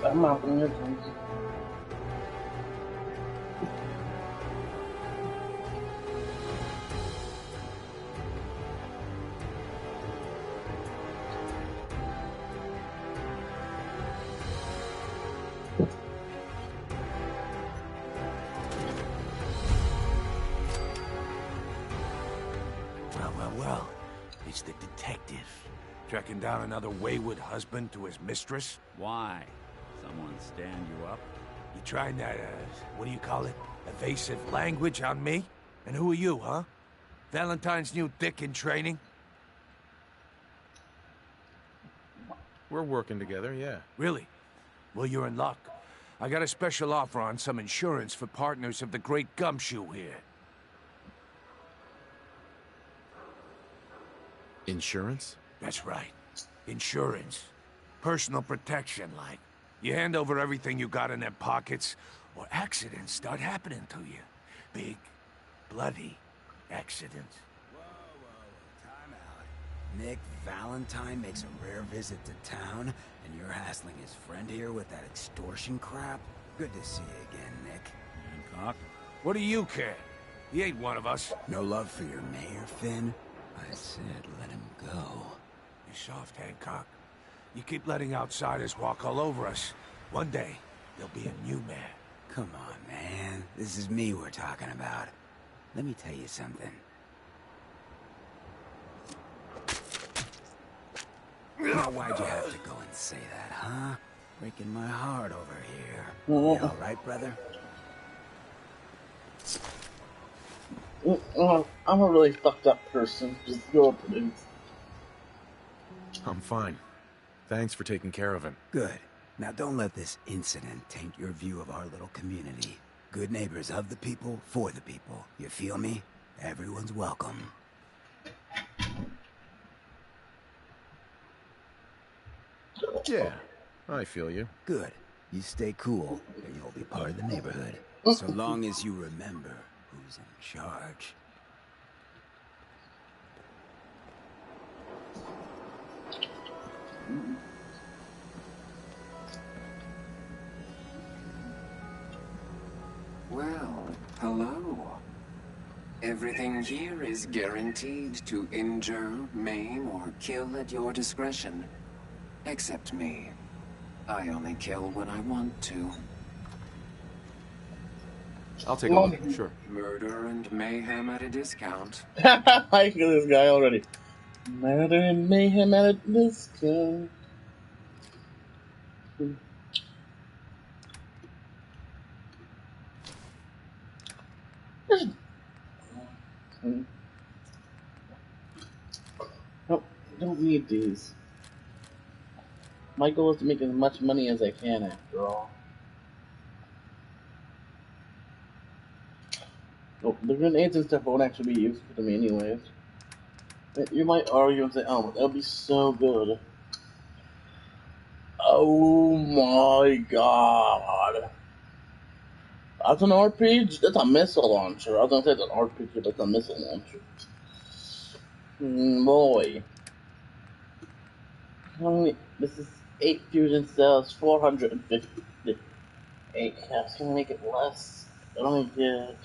I'm not going to drink. Well, it's the detective. Tracking down another wayward husband to his mistress? Why? Someone stand you up? You trying that, what do you call it? Evasive language on me? And who are you, huh? Valentine's new dick in training? We're working together, yeah. Really? Well, you're in luck. I got a special offer on some insurance for partners of the Great Gumshoe here. Insurance? That's right. Insurance. Personal protection, like. You hand over everything you got in their pockets, or accidents start happening to you. Big, bloody accidents. Time out. Nick Valentine makes a rare visit to town, and you're hassling his friend here with that extortion crap? Good to see you again, Nick. Hancock? What do you care? He ain't one of us. No love for your mayor, Finn? I said let him go. You soft, Hancock. You keep letting outsiders walk all over us. One day, there'll be a new mayor. Come on, man. This is me we're talking about. Let me tell you something. Now, why'd you have to go and say that, huh? Breaking my heart over here. You all right, brother? I'm a really fucked up person. Just go up and I'm fine. Thanks for taking care of him. Good. Now don't let this incident taint your view of our little community. Good neighbors of the people, for the people. You feel me? Everyone's welcome. Yeah, I feel you. Good. You stay cool, and you'll be part of the neighborhood. So long as you remember who's in charge. Well, hello. Everything here is guaranteed to injure, maim, or kill at your discretion. Except me. I only kill when I want to. I'll take a look, sure. Murder and mayhem at a discount. I hear this guy already. Murder and mayhem at a discount. Nope, don't need these. My goal is to make as much money as I can after all. Nope, the grenades and stuff won't actually be useful to me anyways. You might argue and say, oh, that'll be so good. Oh my god. That's an RPG? That's a missile launcher. I was gonna say it's an RPG, but it's a missile launcher. Boy. This is 8 fusion cells, 458 caps. Can I make it less? I only get...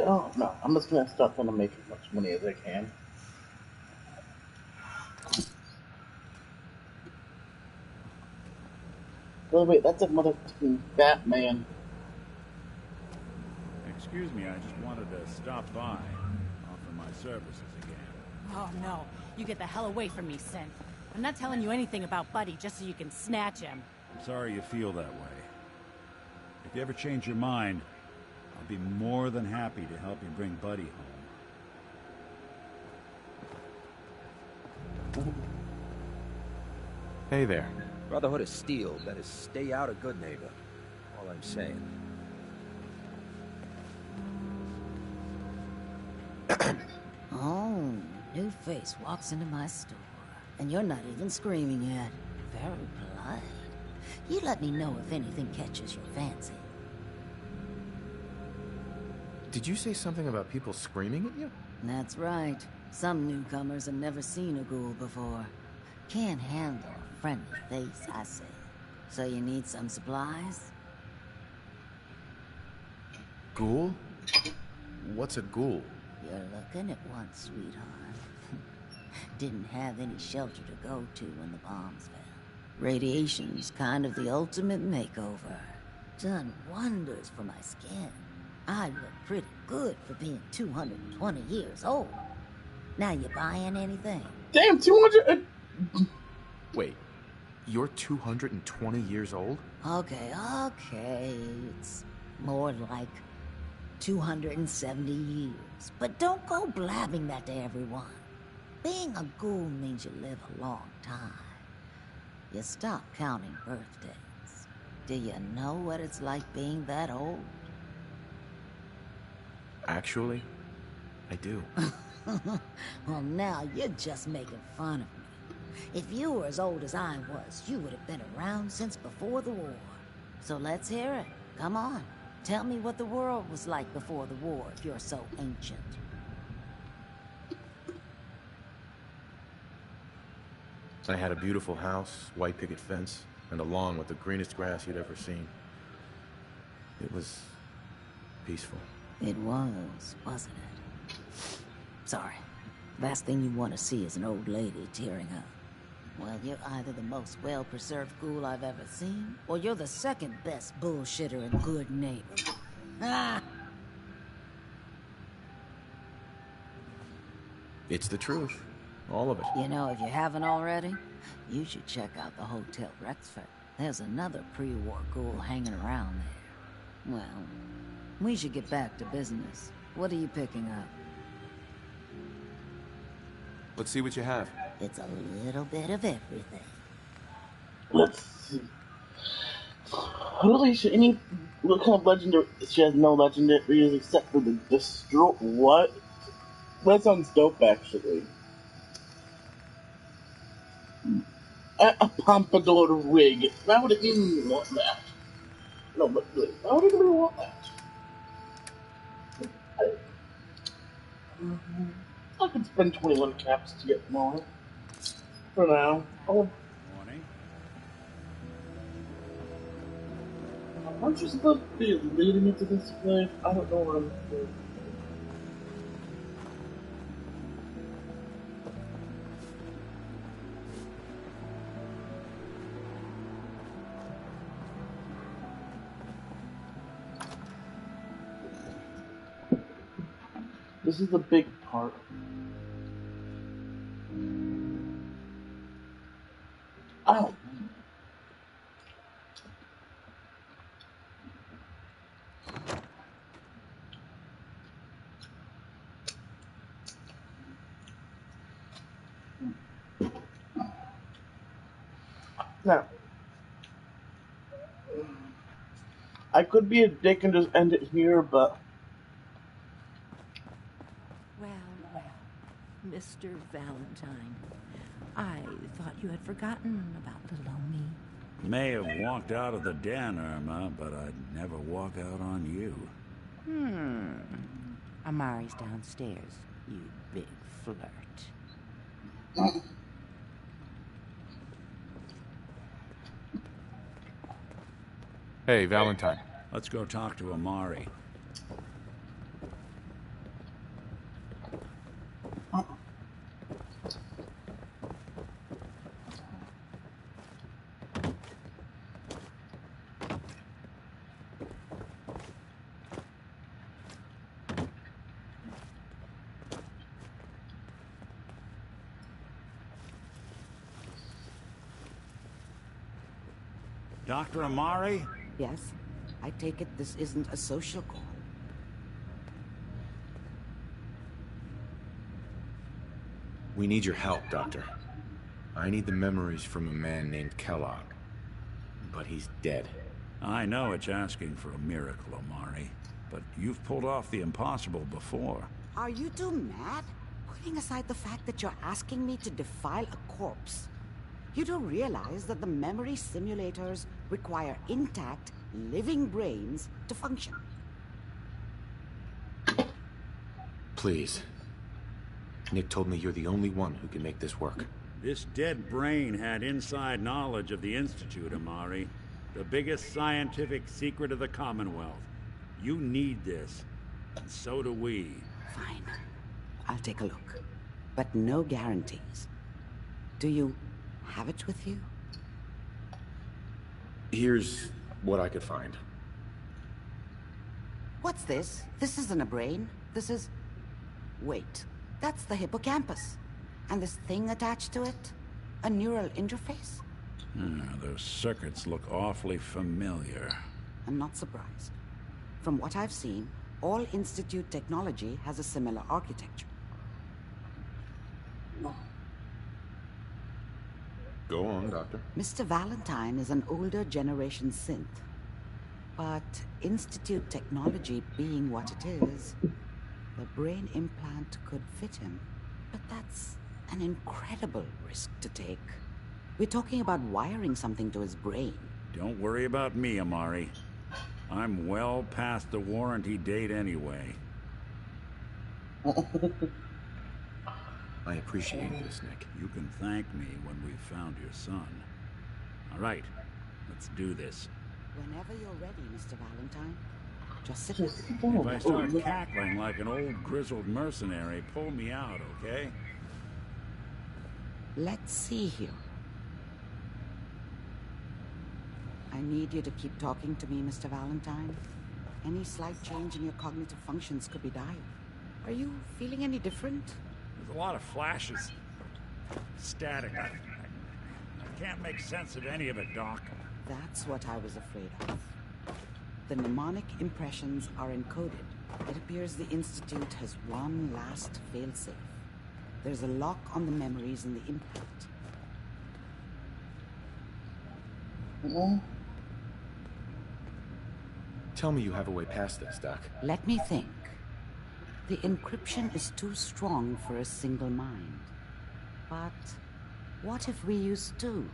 Oh, no, I'm just gonna start trying to make as much money as I can. Oh wait, that's a motherfucking Batman. Excuse me, I just wanted to stop by, offer my services again. Oh no, you get the hell away from me, Sin. I'm not telling you anything about Buddy just so you can snatch him. I'm sorry you feel that way. If you ever change your mind, I'll be more than happy to help you bring Buddy home. Hey there. Brotherhood of Steel better stay out of Good Neighbor. All I'm saying. Oh, new face walks into my store. And you're not even screaming yet. Very polite. You let me know if anything catches your fancy. Did you say something about people screaming at you? That's right. Some newcomers have never seen a ghoul before. Can't handle a friendly face, I say. So you need some supplies? Ghoul? What's a ghoul? You're looking at one, sweetheart. Didn't have any shelter to go to when the bombs fell. Radiation's kind of the ultimate makeover. Done wonders for my skin. I look pretty good for being 220 years old. Now you buying anything? Damn, 200... Wait, you're 220 years old? Okay. It's more like 270 years. But don't go blabbing that to everyone. Being a ghoul means you live a long time. You stop counting birthdays. Do you know what it's like being that old? Actually, I do. Well, now you're just making fun of me. If you were as old as I was, you would have been around since before the war. So let's hear it. Come on. Tell me what the world was like before the war if you're so ancient. I had a beautiful house, white picket fence, and a lawn with the greenest grass you'd ever seen. It was peaceful. It was, wasn't it? Sorry. Last thing you want to see is an old lady tearing up. Well, you're either the most well-preserved ghoul I've ever seen, or you're the second best bullshitter and good neighbor. Ah! It's the truth. All of it. You know, if you haven't already, you should check out the Hotel Rexford. There's another pre-war ghoul hanging around there. Well, we should get back to business. What are you picking up? Let's see what you have. It's a little bit of everything. Let's see. Really, any what kind of legendary? She has no legendaries except for the destroy. What? That sounds dope, actually. A pompadour wig. Why would it even want that? No, but really, why would anybody want that? I could spend 21 caps to get more. For now. Oh. Morning. Aren't you supposed to be leading into this place? I don't know what I'm doing. This is the big part. Ow! Now, I could be a dick and just end it here, but... Well, Mr. Valentine, I thought you had forgotten about little old me. May have walked out of the den, Irma, but I'd never walk out on you. Amari's downstairs, you big flirt. Hey, Valentine. Let's go talk to Amari. Dr. Amari? Yes? I take it this isn't a social call. We need your help, Doctor. I need the memories from a man named Kellogg. But he's dead. I know it's asking for a miracle, Amari. But you've pulled off the impossible before. Are you two mad? Putting aside the fact that you're asking me to defile a corpse, you do realize that the memory simulators require intact, living brains to function. Please. Nick told me you're the only one who can make this work. This dead brain had inside knowledge of the Institute, Amari. The biggest scientific secret of the Commonwealth. You need this, and so do we. Fine. I'll take a look. But no guarantees. Do you have it with you? Here's what I could find. What's this? This isn't a brain. This is... Wait. That's the hippocampus. And this thing attached to it? A neural interface? Those circuits look awfully familiar. I'm not surprised. From what I've seen, all Institute technology has a similar architecture. Go on, Doctor. Mr. Valentine is an older generation synth. But Institute technology being what it is, the brain implant could fit him. But that's an incredible risk to take. We're talking about wiring something to his brain. Don't worry about me, Amari. I'm well past the warranty date anyway. I appreciate this, Nick. You can thank me when we've found your son. All right, let's do this. Whenever you're ready, Mr. Valentine. Just sit down. If I start cackling like an old grizzled mercenary, pull me out, okay? Let's see here. I need you to keep talking to me, Mr. Valentine. Any slight change in your cognitive functions could be dire. Are you feeling any different? There's a lot of flashes. Static. I can't make sense of any of it, Doc. That's what I was afraid of. The mnemonic impressions are encoded. It appears the Institute has one last failsafe. There's a lock on the memories in the implant. Tell me you have a way past this, Doc. Let me think. The encryption is too strong for a single mind. But what if we use two?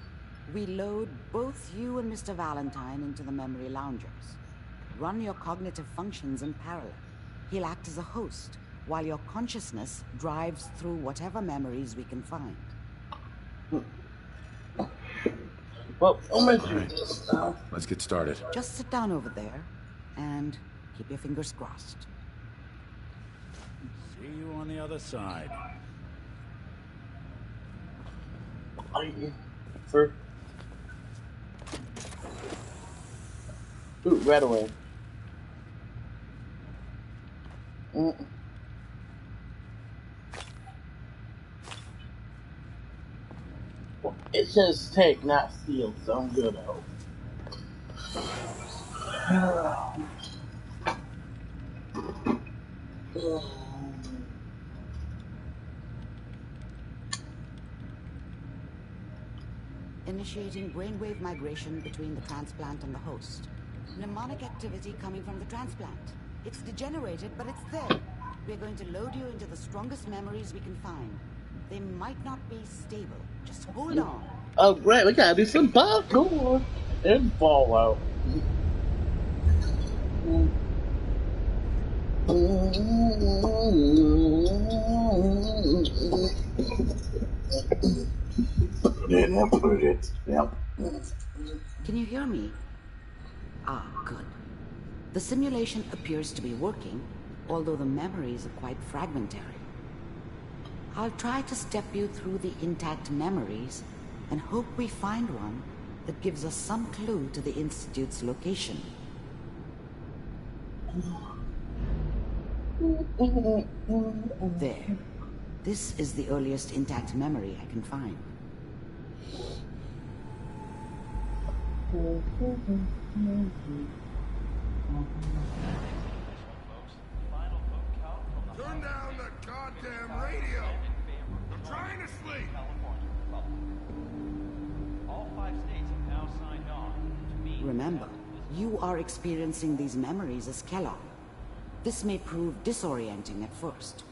We load both you and Mr. Valentine into the memory loungers. Run your cognitive functions in parallel. He'll act as a host, while your consciousness drives through whatever memories we can find. Well, I'm gonna do this now. Let's get started. Just sit down over there, and keep your fingers crossed. See you on the other side. For ooh, right away. Well, it says take, not steal, so I'm good. I hope. Initiating brainwave migration between the transplant and the host. Mnemonic activity coming from the transplant. It's degenerated, but it's there. We're going to load you into the strongest memories we can find. They might not be stable. Just hold on. Oh, great. We gotta do some parkour and Fallout. Yep. Can you hear me? Ah, good. The simulation appears to be working, although the memories are quite fragmentary. I'll try to step you through the intact memories and hope we find one that gives us some clue to the Institute's location. There. This is the earliest intact memory I can find. going to sleep! All 5 states have now signed on to meet. Remember, you are experiencing these memories as Kellogg. This may prove disorienting at first.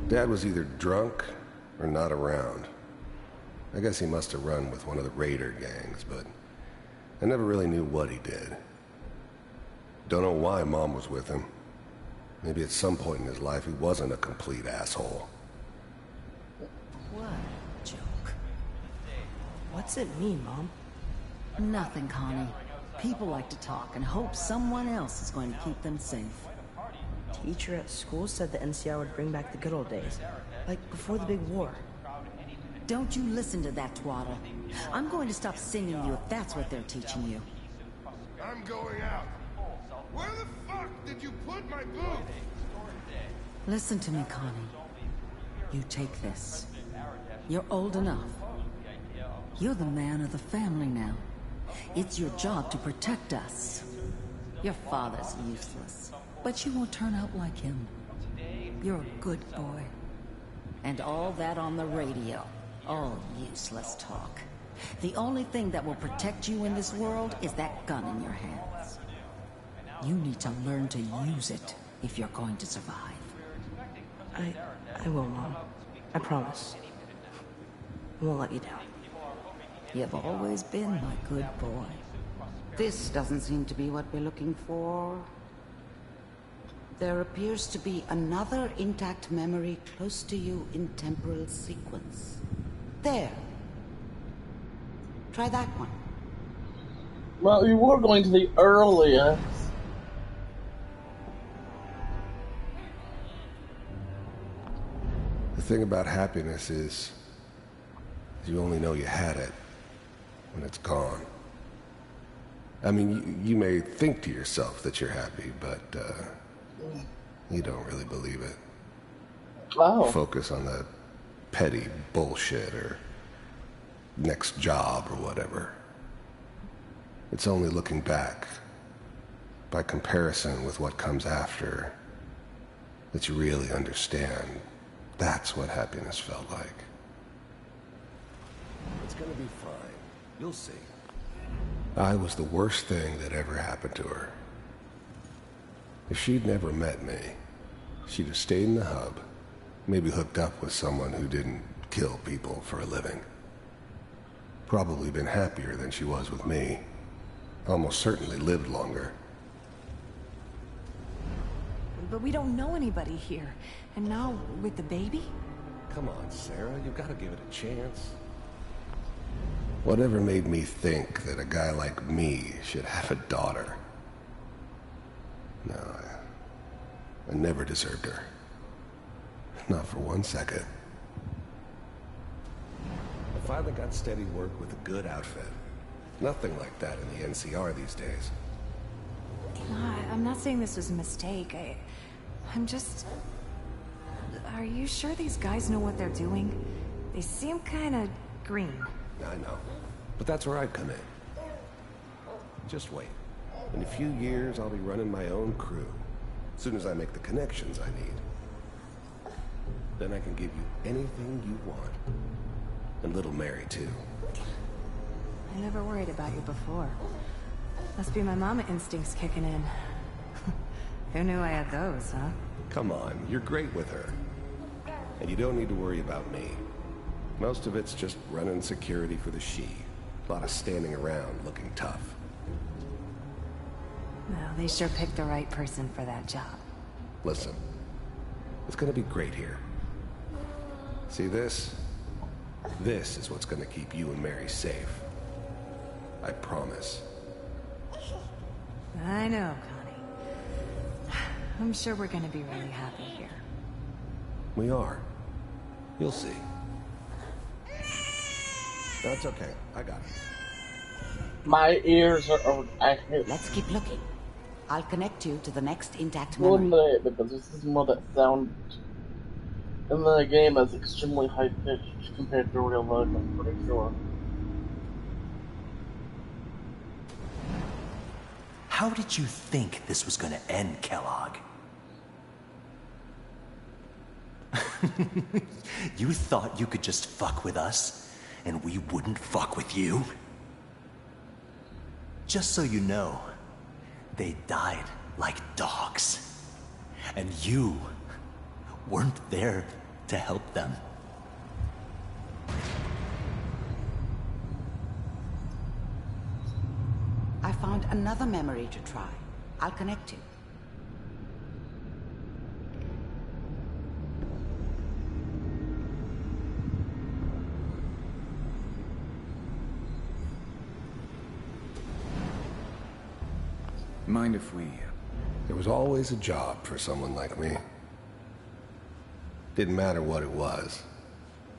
Dad was either drunk or not around. I guess he must have run with one of the raider gangs, but I never really knew what he did. Don't know why Mom was with him. Maybe at some point in his life he wasn't a complete asshole. What a joke. What's it mean, Mom? Nothing, Connie. People like to talk and hope someone else is going to keep them safe. Teacher at school said the NCR would bring back the good old days. Like before the big war. Don't you listen to that twaddle. I'm going to stop singing you if that's what they're teaching you. I'm going out. Where the fuck did you put my boot? Listen to me, Connie. You take this. You're old enough. You're the man of the family now. It's your job to protect us. Your father's useless, but you won't turn out like him. You're a good boy. And all that on the radio. All useless talk. The only thing that will protect you in this world is that gun in your hands. You need to learn to use it if you're going to survive. I will, Mom. I promise. I won't let you down. You've always been my good boy. This doesn't seem to be what we're looking for. There appears to be another intact memory close to you in temporal sequence. There. Try that one. Well, you were going to the earliest. The thing about happiness is you only know you had it when it's gone. I mean, you may think to yourself that you're happy, but you don't really believe it. Oh. Focus on the petty bullshit or next job or whatever. It's only looking back, by comparison with what comes after, that you really understand. That's what happiness felt like. It's gonna be fine. You'll see. I was the worst thing that ever happened to her. If she'd never met me, she'd have stayed in the hub, maybe hooked up with someone who didn't kill people for a living. Probably been happier than she was with me. Almost certainly lived longer. But we don't know anybody here. And now, with the baby? Come on, Sarah, you've got to give it a chance. Whatever made me think that a guy like me should have a daughter? No, I never deserved her. Not for 1 second. I finally got steady work with a good outfit. Nothing like that in the NCR these days. I'm not saying this was a mistake. I'm just... Are you sure these guys know what they're doing? They seem kinda green. I know. But that's where I come in. Just wait. In a few years, I'll be running my own crew. As soon as I make the connections I need. Then I can give you anything you want. And little Mary, too. I never worried about you before. Must be my mama instincts kicking in. Who knew I had those, huh? Come on, you're great with her. And you don't need to worry about me. Most of it's just running security for the she. A lot of standing around looking tough. Well, they sure picked the right person for that job. Listen, it's gonna be great here. See this? This is what's gonna keep you and Mary safe. I promise. I know, Connie. I'm sure we're gonna be really happy here. We are. You'll see. That's okay. I got it. My ears are... Let's keep looking. I'll connect you to the next intact One memory. minute, because this is more that sound in the game is extremely high pitched compared to real life, I'm pretty sure. How did you think this was gonna end, Kellogg? You thought you could just fuck with us, and we wouldn't fuck with you? Just so you know, they died like dogs. And you weren't there to help them. I found another memory to try. I'll connect you. Mind if we... There was always a job for someone like me. Didn't matter what it was.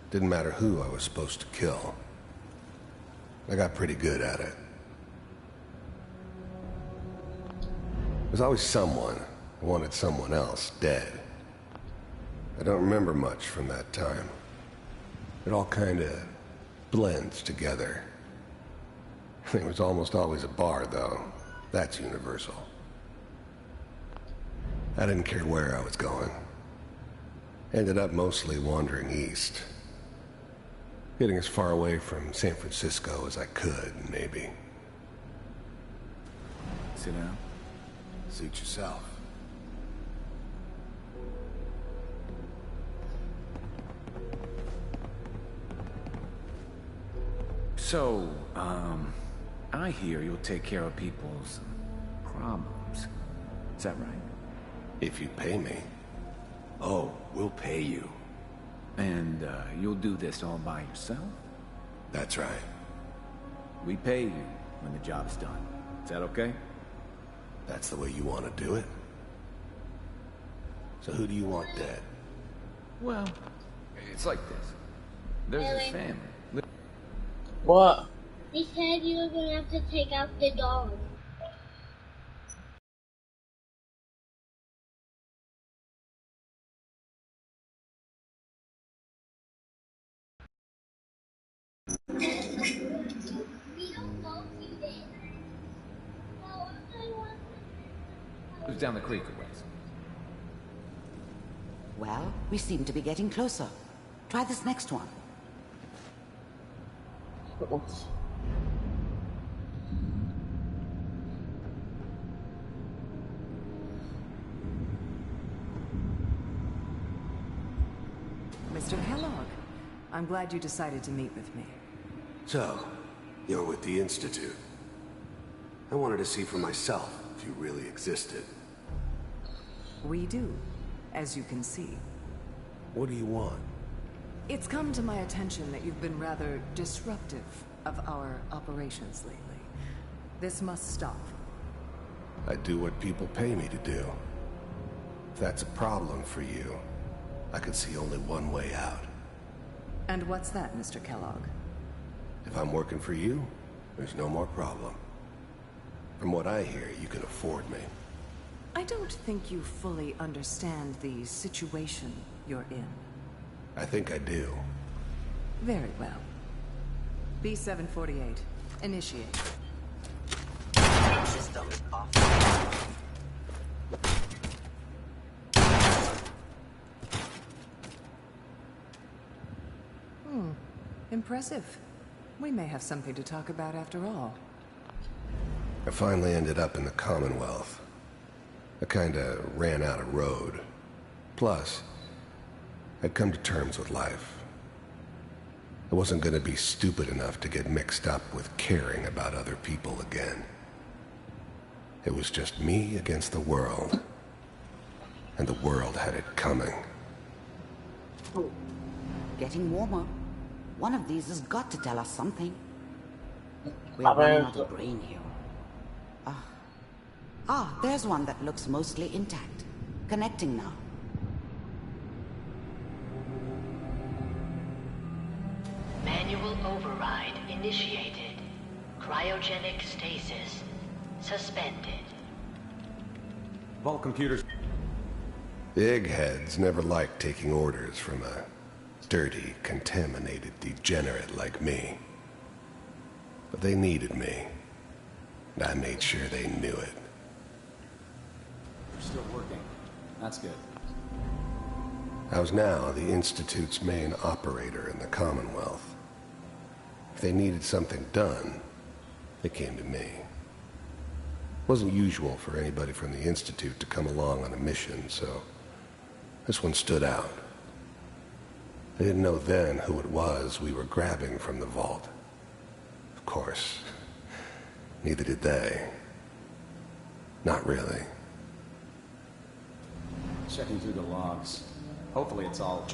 Didn't matter who I was supposed to kill. I got pretty good at it. There's always someone who wanted someone else dead. I don't remember much from that time. It all kinda blends together. There was almost always a bar, though. That's universal. I didn't care where I was going. Ended up mostly wandering east. Getting as far away from San Francisco as I could, maybe. Sit down. Suit yourself. So, I hear you'll take care of people's problems. Is that right? If you pay me. Oh, we'll pay you. And, you'll do this all by yourself? That's right. We pay you when the job's done. Is that okay? That's the way you want to do it? So who do you want dead? Well, it's like this. There's a family. What? They said you were gonna have to take out the dog. Who's down the creek a ways? Well, we seem to be getting closer. Try this next one. Mr. Kellogg, I'm glad you decided to meet with me. So, you're with the Institute. I wanted to see for myself if you really existed. We do, as you can see. What do you want? It's come to my attention that you've been rather disruptive of our operations lately. This must stop. I do what people pay me to do. If that's a problem for you, I could see only one way out. And what's that, Mr. Kellogg? If I'm working for you, there's no more problem. From what I hear, you can afford me. I don't think you fully understand the situation you're in. I think I do. Very well. B-748, initiate. System off. Impressive. We may have something to talk about after all. I finally ended up in the Commonwealth. I kinda ran out of road. Plus, I'd come to terms with life. I wasn't gonna be stupid enough to get mixed up with caring about other people again. It was just me against the world. And the world had it coming. Getting warmer. One of these has got to tell us something. We're running out of brain here. There's one that looks mostly intact. Connecting now. Manual override initiated. Cryogenic stasis suspended. Vault computers. The eggheads never liked taking orders from a dirty, contaminated degenerate like me. But they needed me, and I made sure they knew it. We're still working. That's good. I was now the Institute's main operator in the Commonwealth. If they needed something done, they came to me. It wasn't usual for anybody from the Institute to come along on a mission, so this one stood out. I didn't know then who it was we were grabbing from the vault. Of course, neither did they. Not really. Checking through the logs. Hopefully it's all...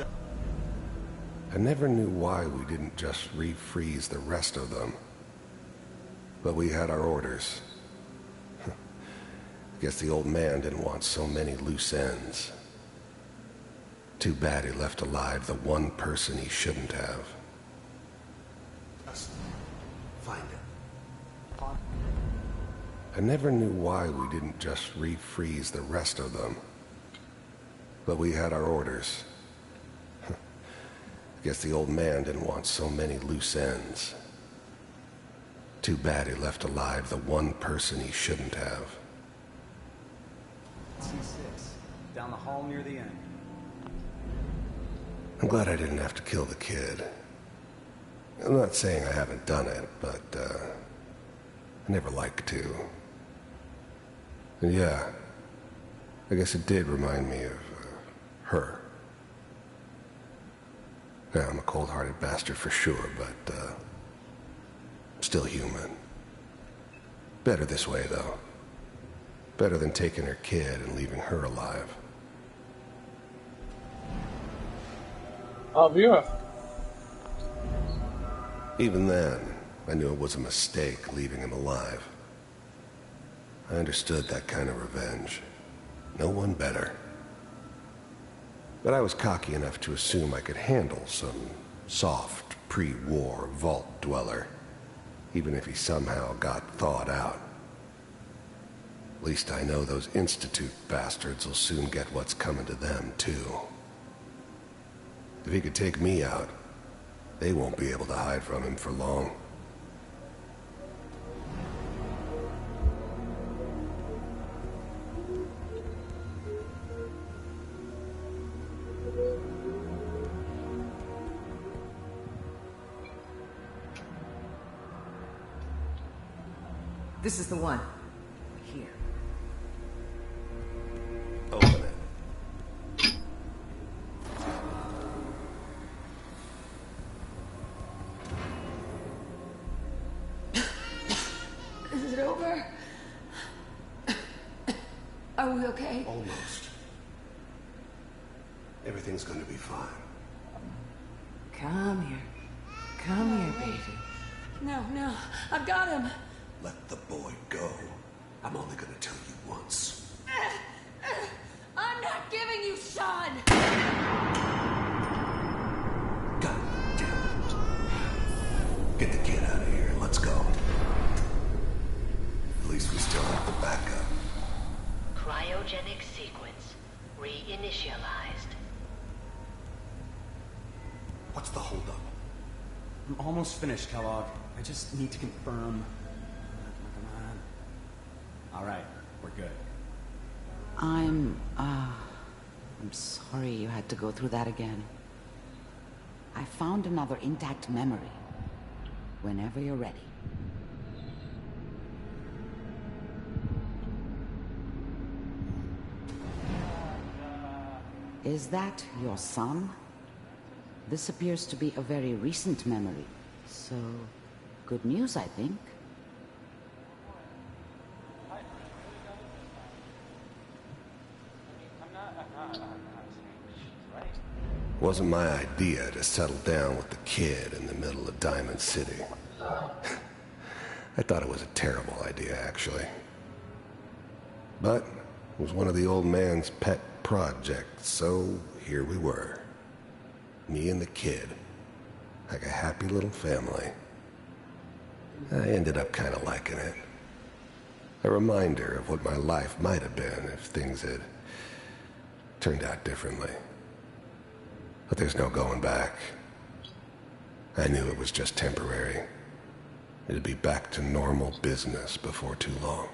I never knew why we didn't just refreeze the rest of them. But we had our orders. Guess the old man didn't want so many loose ends. Too bad he left alive the one person he shouldn't have. Just find it. I never knew why we didn't just refreeze the rest of them. But we had our orders. Guess the old man didn't want so many loose ends. Too bad he left alive the one person he shouldn't have. C6, down the hall near the end. I'm glad I didn't have to kill the kid. I'm not saying I haven't done it, but, I never liked to. And yeah, I guess it did remind me of, her. Yeah, I'm a cold-hearted bastard for sure, but, still human. Better this way, though. Better than taking her kid and leaving her alive. Yeah. Even then, I knew it was a mistake leaving him alive. I understood that kind of revenge. No one better. But I was cocky enough to assume I could handle some soft, pre-war vault dweller, even if he somehow got thawed out. At least I know those Institute bastards will soon get what's coming to them, too. If he could take me out, they won't be able to hide from him for long. This is the one. Here. Open it. Is it over? Are we okay? Almost. Everything's gonna be fine. Come here. Come here, baby. No, no. I've got him. Let the boy go. I'm only gonna tell you once. I'm not giving you Sean! God damn it. Get the kid out of here. Let's go. At least we still have the backup. Cryogenic sequence reinitialized. What's the holdup? I'm almost finished, Kellogg. I just need to confirm. Come on. All right, we're good. I'm sorry you had to go through that again. I found another intact memory. Whenever you're ready. Is that your son? This appears to be a very recent memory, so good news, I think. Wasn't my idea to settle down with the kid in the middle of Diamond City. I thought it was a terrible idea, actually. But it was one of the old man's pet projects, so here we were. Me and the kid. Like a happy little family. I ended up kind of liking it. A reminder of what my life might have been if things had turned out differently. But there's no going back. I knew it was just temporary. It'd be back to normal business before too long.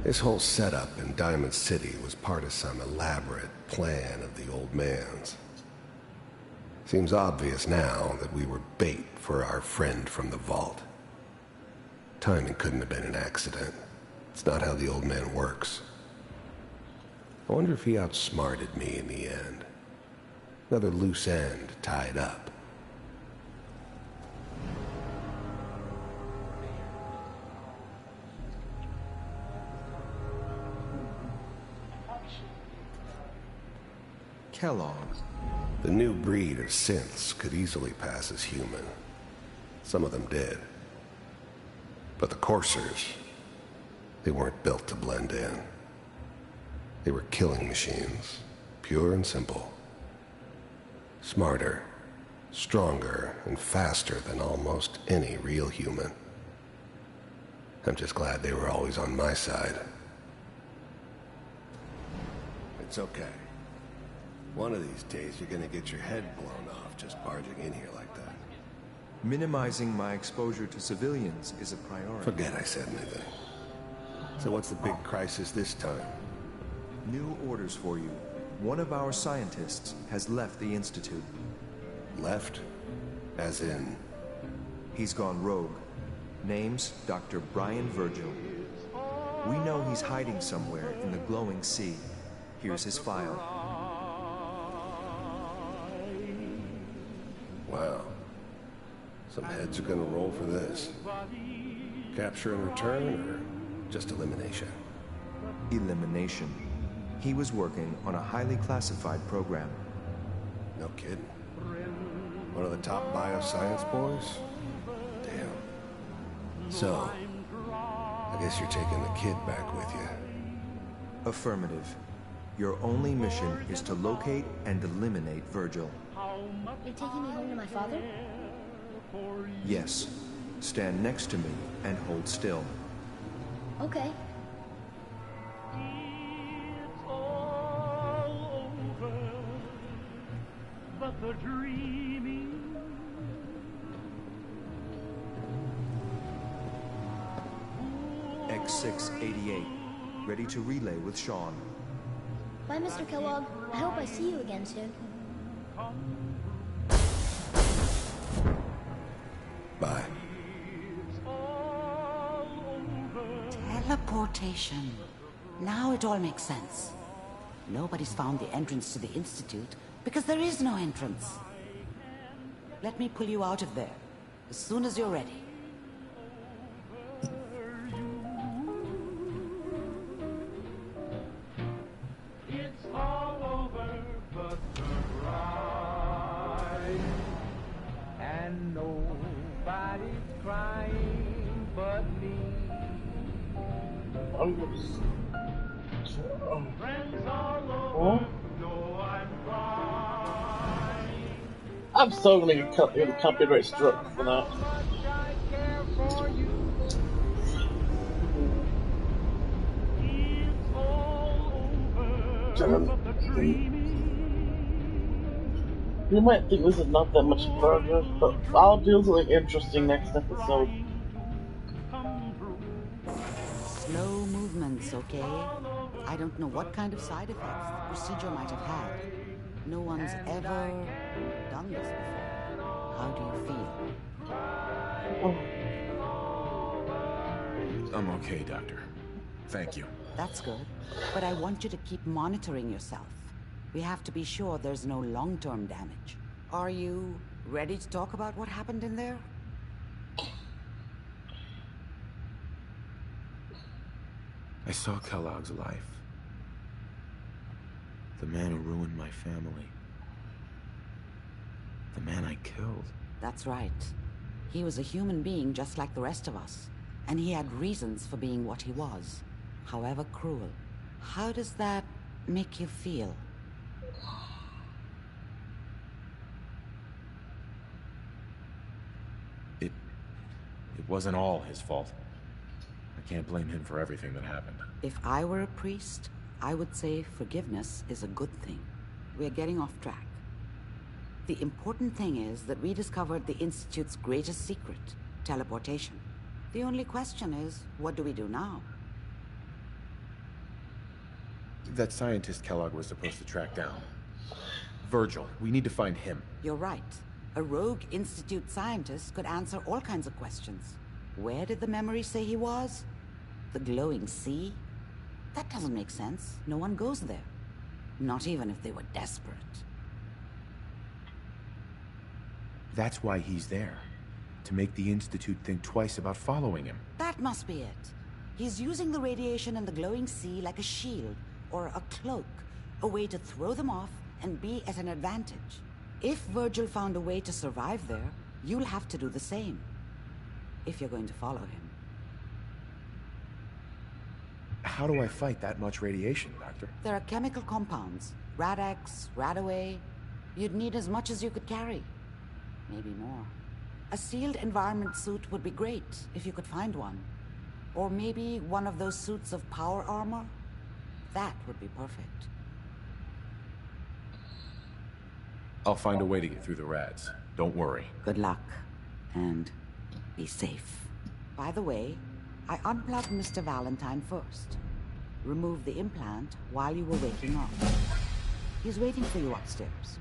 This whole setup in Diamond City was part of some elaborate plan of the old man's. Seems obvious now that we were bait for our friend from the vault. Timing couldn't have been an accident. It's not how the old man works. I wonder if he outsmarted me in the end. Another loose end tied up. Kellogg. The new breed of synths could easily pass as human. Some of them did. But the coursers, they weren't built to blend in. They were killing machines, pure and simple. Smarter, stronger, and faster than almost any real human. I'm just glad they were always on my side. It's okay. One of these days you're gonna get your head blown off just barging in here like that. Minimizing my exposure to civilians is a priority. Forget I said anything. So what's the big crisis this time? New orders for you. One of our scientists has left the Institute. Left? As in? He's gone rogue. Name's Dr. Brian Virgil. We know he's hiding somewhere in the glowing sea. Here's his file. Wow. Some heads are gonna roll for this. Capture and return, or just elimination? Elimination. He was working on a highly classified program. No kidding. One of the top bioscience boys? Damn. So, I guess you're taking the kid back with you. Affirmative. Your only mission is to locate and eliminate Virgil. You're taking me home to my father? Yes. Stand next to me and hold still. Okay. But the dreaming. X688. Ready to relay with Sean. Bye, Mr. Kellogg. I hope I see you again soon. Bye. Teleportation. Now it all makes sense. Nobody's found the entrance to the Institute because there is no entrance. Let me pull you out of there as soon as you're ready. It's all over but the ride. And nobody's crying but me. Friends all over know I'm crying. I'm so gonna get copyright struck for that. You might think this is not that much progress, but I'll do something interesting next episode. Slow movements, okay? I don't know what kind of side effects the procedure might have had. No one's ever done this before. How do you feel? I'm okay, Doctor. Thank you. That's good. But I want you to keep monitoring yourself. We have to be sure there's no long-term damage. Are you ready to talk about what happened in there? I saw Kellogg's life. The man who ruined my family. The man I killed. That's right. He was a human being just like the rest of us. And he had reasons for being what he was. However cruel. How does that make you feel? It wasn't all his fault. I can't blame him for everything that happened. If I were a priest, I would say forgiveness is a good thing. We're getting off track. The important thing is that we discovered the Institute's greatest secret, teleportation. The only question is, what do we do now? That scientist Kellogg was supposed to track down. Virgil. We need to find him. You're right. A rogue Institute scientist could answer all kinds of questions. Where did the memory say he was? The glowing sea? That doesn't make sense. No one goes there. Not even if they were desperate. That's why he's there. To make the Institute think twice about following him. That must be it. He's using the radiation in the glowing sea like a shield, or a cloak. A way to throw them off and be at an advantage. If Virgil found a way to survive there, you'll have to do the same. If you're going to follow him. How do I fight that much radiation, Doctor? There are chemical compounds. Rad-X, Radaway. You'd need as much as you could carry. Maybe more. A sealed environment suit would be great, if you could find one. Or maybe one of those suits of power armor? That would be perfect. I'll find a way to get through the rads. Don't worry. Good luck. And be safe. By the way, I unplugged Mr. Valentine first. Removed the implant while you were waking up. He's waiting for you upstairs.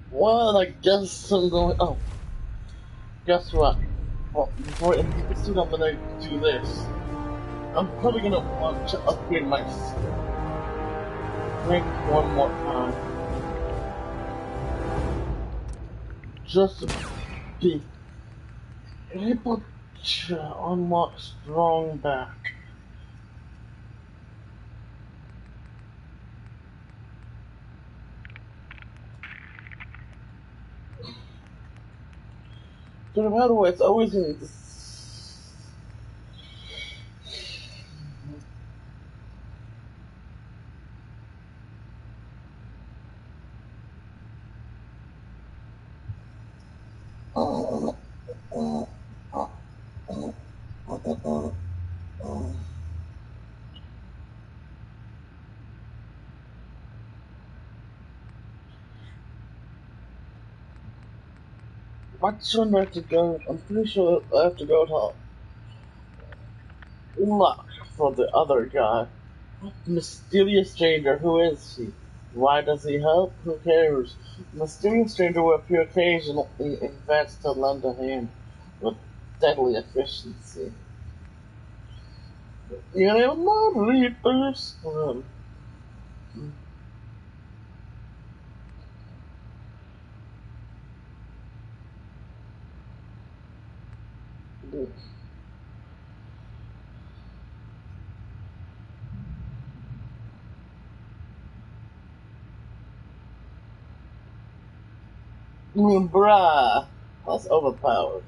Well, I guess I'm going... Oh. Guess what? Well, before I end the suit, I'm gonna do this. I'm probably gonna want to upgrade my strength one more time. Just to be able to unlock strong back. But no matter what, it's always in this. What turn do I have to go? I'm pretty sure I have to go to look for the other guy. Mysterious stranger, who is he? Why does he help? Who cares? Mysterious stranger will appear occasionally in vents to lend a hand with deadly efficiency. You know, not reapers. Bruh, that's overpowered.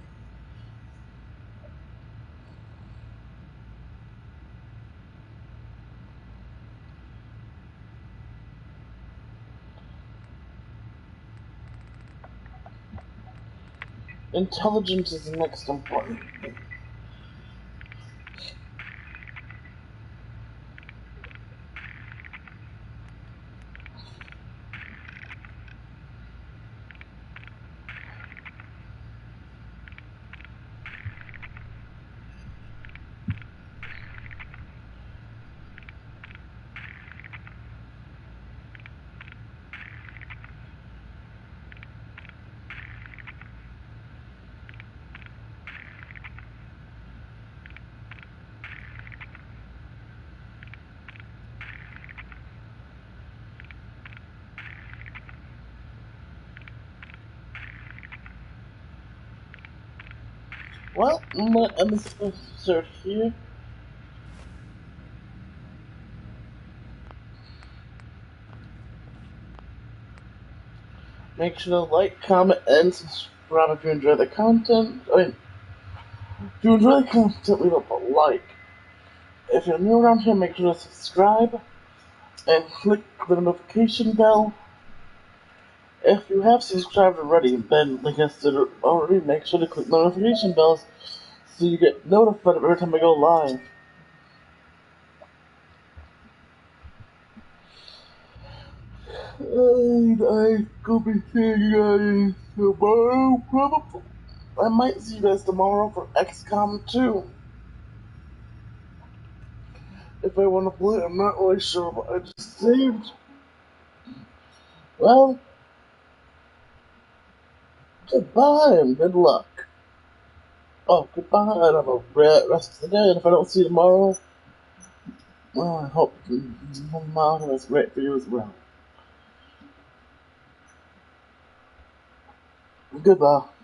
Intelligence is the next important thing. Well, I'm gonna end this episode here. Make sure to like, comment, and subscribe if you enjoy the content. If you enjoy the content, leave a like. If you're new around here, make sure to subscribe and click the notification bell. If you have subscribed already, then, like I said already, make sure to click the notification bells so you get notified every time I go live. And I will be seeing you guys tomorrow, probably. I might see you guys tomorrow for XCOM 2. if I want to play. I'm not really sure, but I just saved. Well, goodbye and good luck. Oh, goodbye and have a great rest of the day. And if I don't see you tomorrow, well, I hope tomorrow is great for you as well. Goodbye.